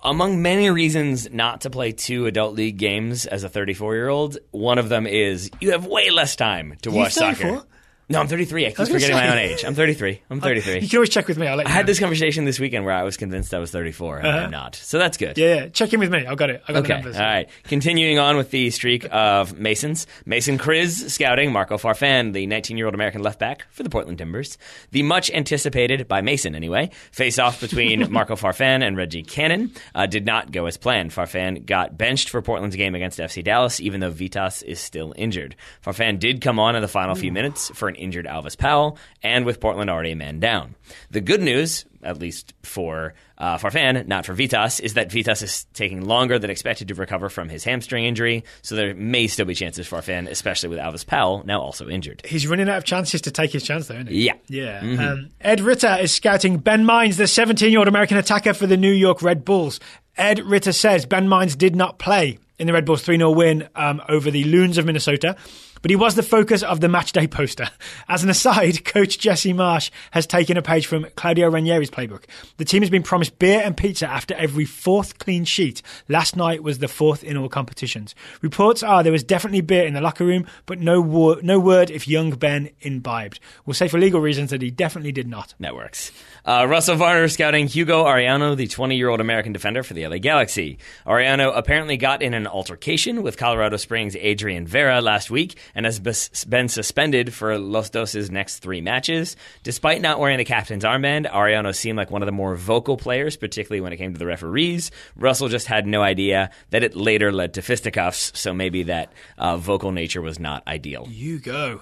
Among many reasons not to play 2 adult league games as a 34-year-old, one of them is you have way less time to watch soccer. No, I'm 33. I keep forgetting my own age. I'm 33. You can always check with me. I'll let you know. I had this conversation this weekend where I was convinced I was 34, and I'm not. So that's good. Yeah. Check in with me. I've got it. I got the numbers. All right. Continuing on with the streak of Masons. Mason Kriz scouting Marco Farfan, the 19-year-old American left back for the Portland Timbers. The much anticipated, by Mason anyway, face-off between Marco Farfan and Reggie Cannon did not go as planned. Farfan got benched for Portland's game against FC Dallas, even though Vitas is still injured. Farfan did come on in the final few minutes for an an injured Alvis Powell, and with Portland already a man down. The good news, at least for Farfan, not for Vitas, is that Vitas is taking longer than expected to recover from his hamstring injury, so there may still be chances for Farfan, especially with Alvis Powell now also injured. He's running out of chances to take his chance, though, isn't he? Yeah. Yeah. Mm-hmm. Ed Ritter is scouting Ben Mines, the 17-year-old American attacker for the New York Red Bulls. Ed Ritter says Ben Mines did not play in the Red Bulls 3-0 win over the Loons of Minnesota, but he was the focus of the matchday poster. As an aside, coach Jesse Marsh has taken a page from Claudio Ranieri's playbook. The team has been promised beer and pizza after every fourth clean sheet. Last night was the fourth in all competitions. Reports are there was definitely beer in the locker room, but no word if young Ben imbibed. We'll say for legal reasons that he definitely did not. That works. Russell Varner scouting Hugo Arellano, the 20-year-old American defender for the LA Galaxy. Arellano apparently got in an altercation with Colorado Springs' Adrian Vera last week and has been suspended for Los Dos' next 3 matches. Despite not wearing the captain's armband, Arellano seemed like one of the more vocal players, particularly when it came to the referees. Russell just had no idea that it later led to fisticuffs, so maybe that vocal nature was not ideal. You go.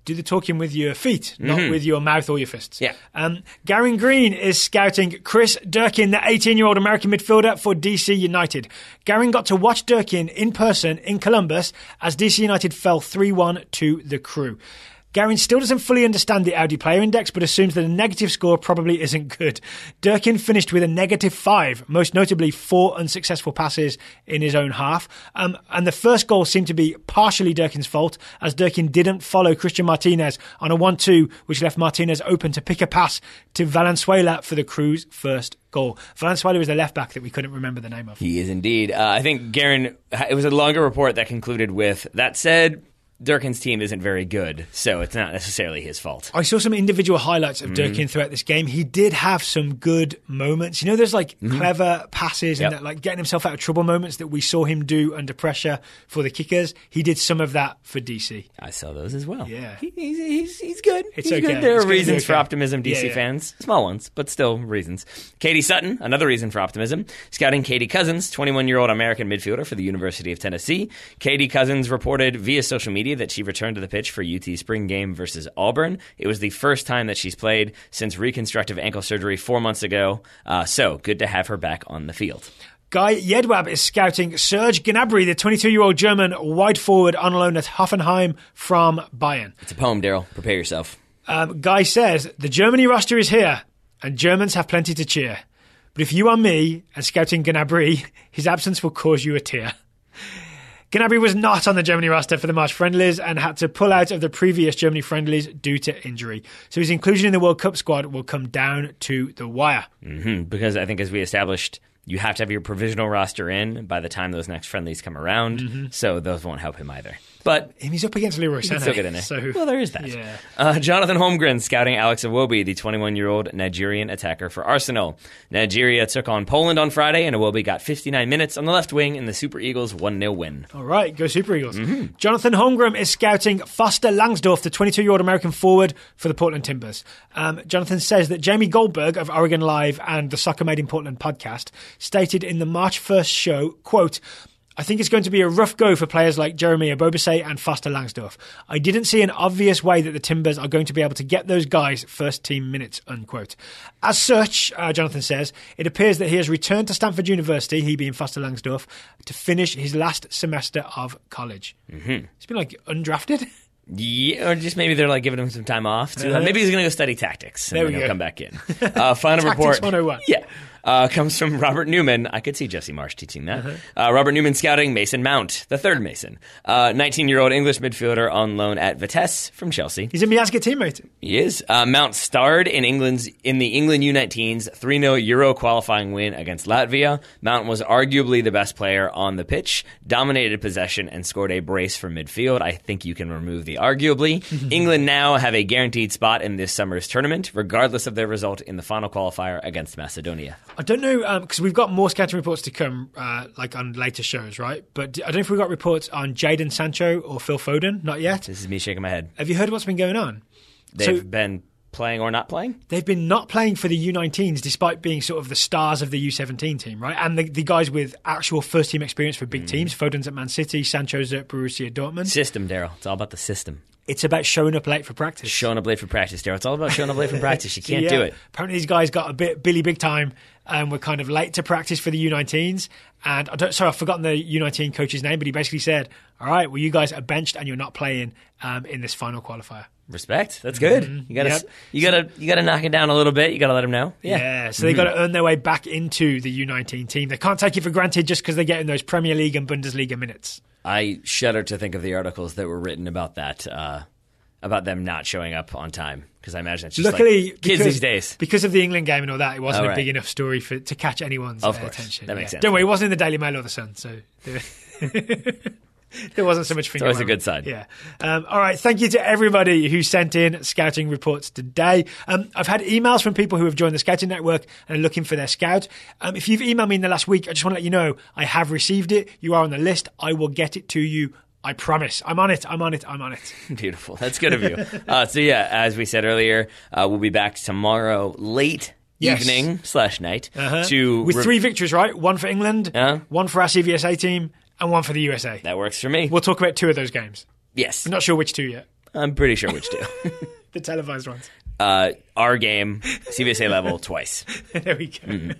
Do the talking with your feet, not with your mouth or your fists. Yeah. Garen Green is scouting Chris Durkin, the 18-year-old American midfielder for DC United. Garen got to watch Durkin in person in Columbus as DC United fell 3-1 to the Crew. Garen still doesn't fully understand the Audi player index, but assumes that a negative score probably isn't good. Durkin finished with a -5, most notably 4 unsuccessful passes in his own half. And the first goal seemed to be partially Durkin's fault, as Durkin didn't follow Christian Martinez on a 1-2, which left Martinez open to pick a pass to Valenzuela for the Crew's first goal. Valenzuela was the left-back that we couldn't remember the name of. He is indeed. I think Garen, it was a longer report that concluded with, that said, Durkin's team isn't very good, so it's not necessarily his fault. I saw some individual highlights of Durkin throughout this game. He did have some good moments. You know, there's like clever passes and that, like getting himself out of trouble moments that we saw him do under pressure for the kickers. He did some of that for DC. I saw those as well. Yeah. He's good. He's okay. good. There are reasons for optimism, DC fans. Small ones, but still reasons. Katie Sutton, another reason for optimism, scouting Katie Cousins, 21-year-old American midfielder for the University of Tennessee. Katie Cousins reported via social media that she returned to the pitch for UT's spring game versus Auburn. It was the first time that she's played since reconstructive ankle surgery 4 months ago, so good to have her back on the field. Guy Jedwab is scouting Serge Gnabry, the 22-year-old German wide forward on loan at Hoffenheim from Bayern. It's a poem, Daryl. Prepare yourself. Guy says, the Germany roster is here, and Germans have plenty to cheer. But if you are me and scouting Gnabry, his absence will cause you a tear. Gnabry was not on the Germany roster for the March friendlies and had to pull out of the previous Germany friendlies due to injury. So his inclusion in the World Cup squad will come down to the wire. Because I think, as we established, you have to have your provisional roster in by the time those next friendlies come around, so those won't help him either. But he's up against Leroy Sané. Still get in there. So, well, there is that. Yeah. Jonathan Holmgren scouting Alex Iwobi, the 21-year-old Nigerian attacker for Arsenal. Nigeria took on Poland on Friday, and Iwobi got 59 minutes on the left wing in the Super Eagles' 1-0 win. All right, go Super Eagles. Jonathan Holmgren is scouting Foster Langsdorff, the 22-year-old American forward for the Portland Timbers. Jonathan says that Jamie Goldberg of Oregon Live and the Soccer Made in Portland podcast stated in the March 1st show, quote, I think it's going to be a rough go for players like Jeremy Ebobisse and Foster Langsdorff. I didn't see an obvious way that the Timbers are going to be able to get those guys first team minutes, unquote. As such, Jonathan says, it appears that he has returned to Stanford University, he being Foster Langsdorff, to finish his last semester of college. He's been like undrafted. Yeah, or just maybe they're like giving him some time off. Maybe he's going to go study tactics and then he'll come back in. Final report. 101. Yeah. Comes from Robert Newman. I could see Jesse Marsh teaching that. Robert Newman scouting Mason Mount, the third Mason. 19-year-old English midfielder on loan at Vitesse from Chelsea. He's a Miazga teammate. He is. Mount starred in the England U19's 3-0 Euro qualifying win against Latvia. Mount was arguably the best player on the pitch, dominated possession, and scored a brace for midfield. I think you can remove the arguably. England now have a guaranteed spot in this summer's tournament, regardless of their result in the final qualifier against Macedonia. I don't know, because we've got more scouting reports to come, like on later shows, right? But I don't know if we've got reports on Jadon Sancho or Phil Foden. Not yet. This is me shaking my head. Have you heard what's been going on? They've been playing or not playing? They've been not playing for the U19s despite being sort of the stars of the U17 team, right? And the guys with actual first-team experience for big teams. Foden's at Man City, Sancho's at Borussia Dortmund. System, Daryl. It's all about the system. It's about showing up late for practice. Showing up late for practice, Daryl. It's all about showing up late for practice. You can't do it. Apparently these guys got a bit Billy Big Time and were kind of late to practice for the U19s. And I've forgotten the U19 coach's name, but he basically said, all right, well, you guys are benched and you're not playing in this final qualifier. Respect. That's good. You gotta knock it down a little bit. You gotta let them know. So they got to earn their way back into the U19 team. They can't take it for granted just because they're getting those Premier League and Bundesliga minutes. I shudder to think of the articles that were written about that, about them not showing up on time. Because I imagine it's just luckily, like kids these days. Because of the England game and all that, it wasn't a big enough story to catch anyone's attention. That makes sense. Don't worry, it wasn't in the Daily Mail or the Sun, so there wasn't so much finger. It's always a good sign. Yeah. All right. Thank you to everybody who sent in scouting reports today. I've had emails from people who have joined the Scouting Network and are looking for their scout. If you've emailed me in the last week, I just want to let you know I have received it. You are on the list. I will get it to you. I promise. I'm on it. Beautiful. That's good of you. As we said earlier, we'll be back tomorrow late evening/night with 3 victories, right? 1 for England, 1 for our CVSA team, and 1 for the USA. That works for me. We'll talk about 2 of those games. Yes. I'm not sure which 2 yet. I'm pretty sure which 2. The televised ones. Our game, CVSA level, twice. There we go.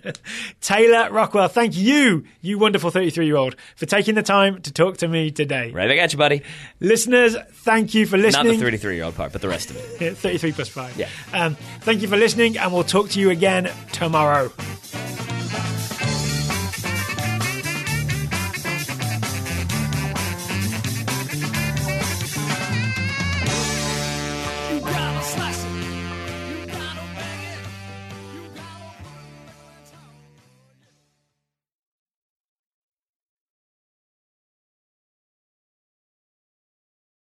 Taylor Rockwell, thank you, you wonderful 33-year-old, for taking the time to talk to me today. Right back at you, buddy. Listeners, thank you for listening. Not the 33-year-old part, but the rest of it. 33 plus 5. Yeah. Thank you for listening, and we'll talk to you again tomorrow.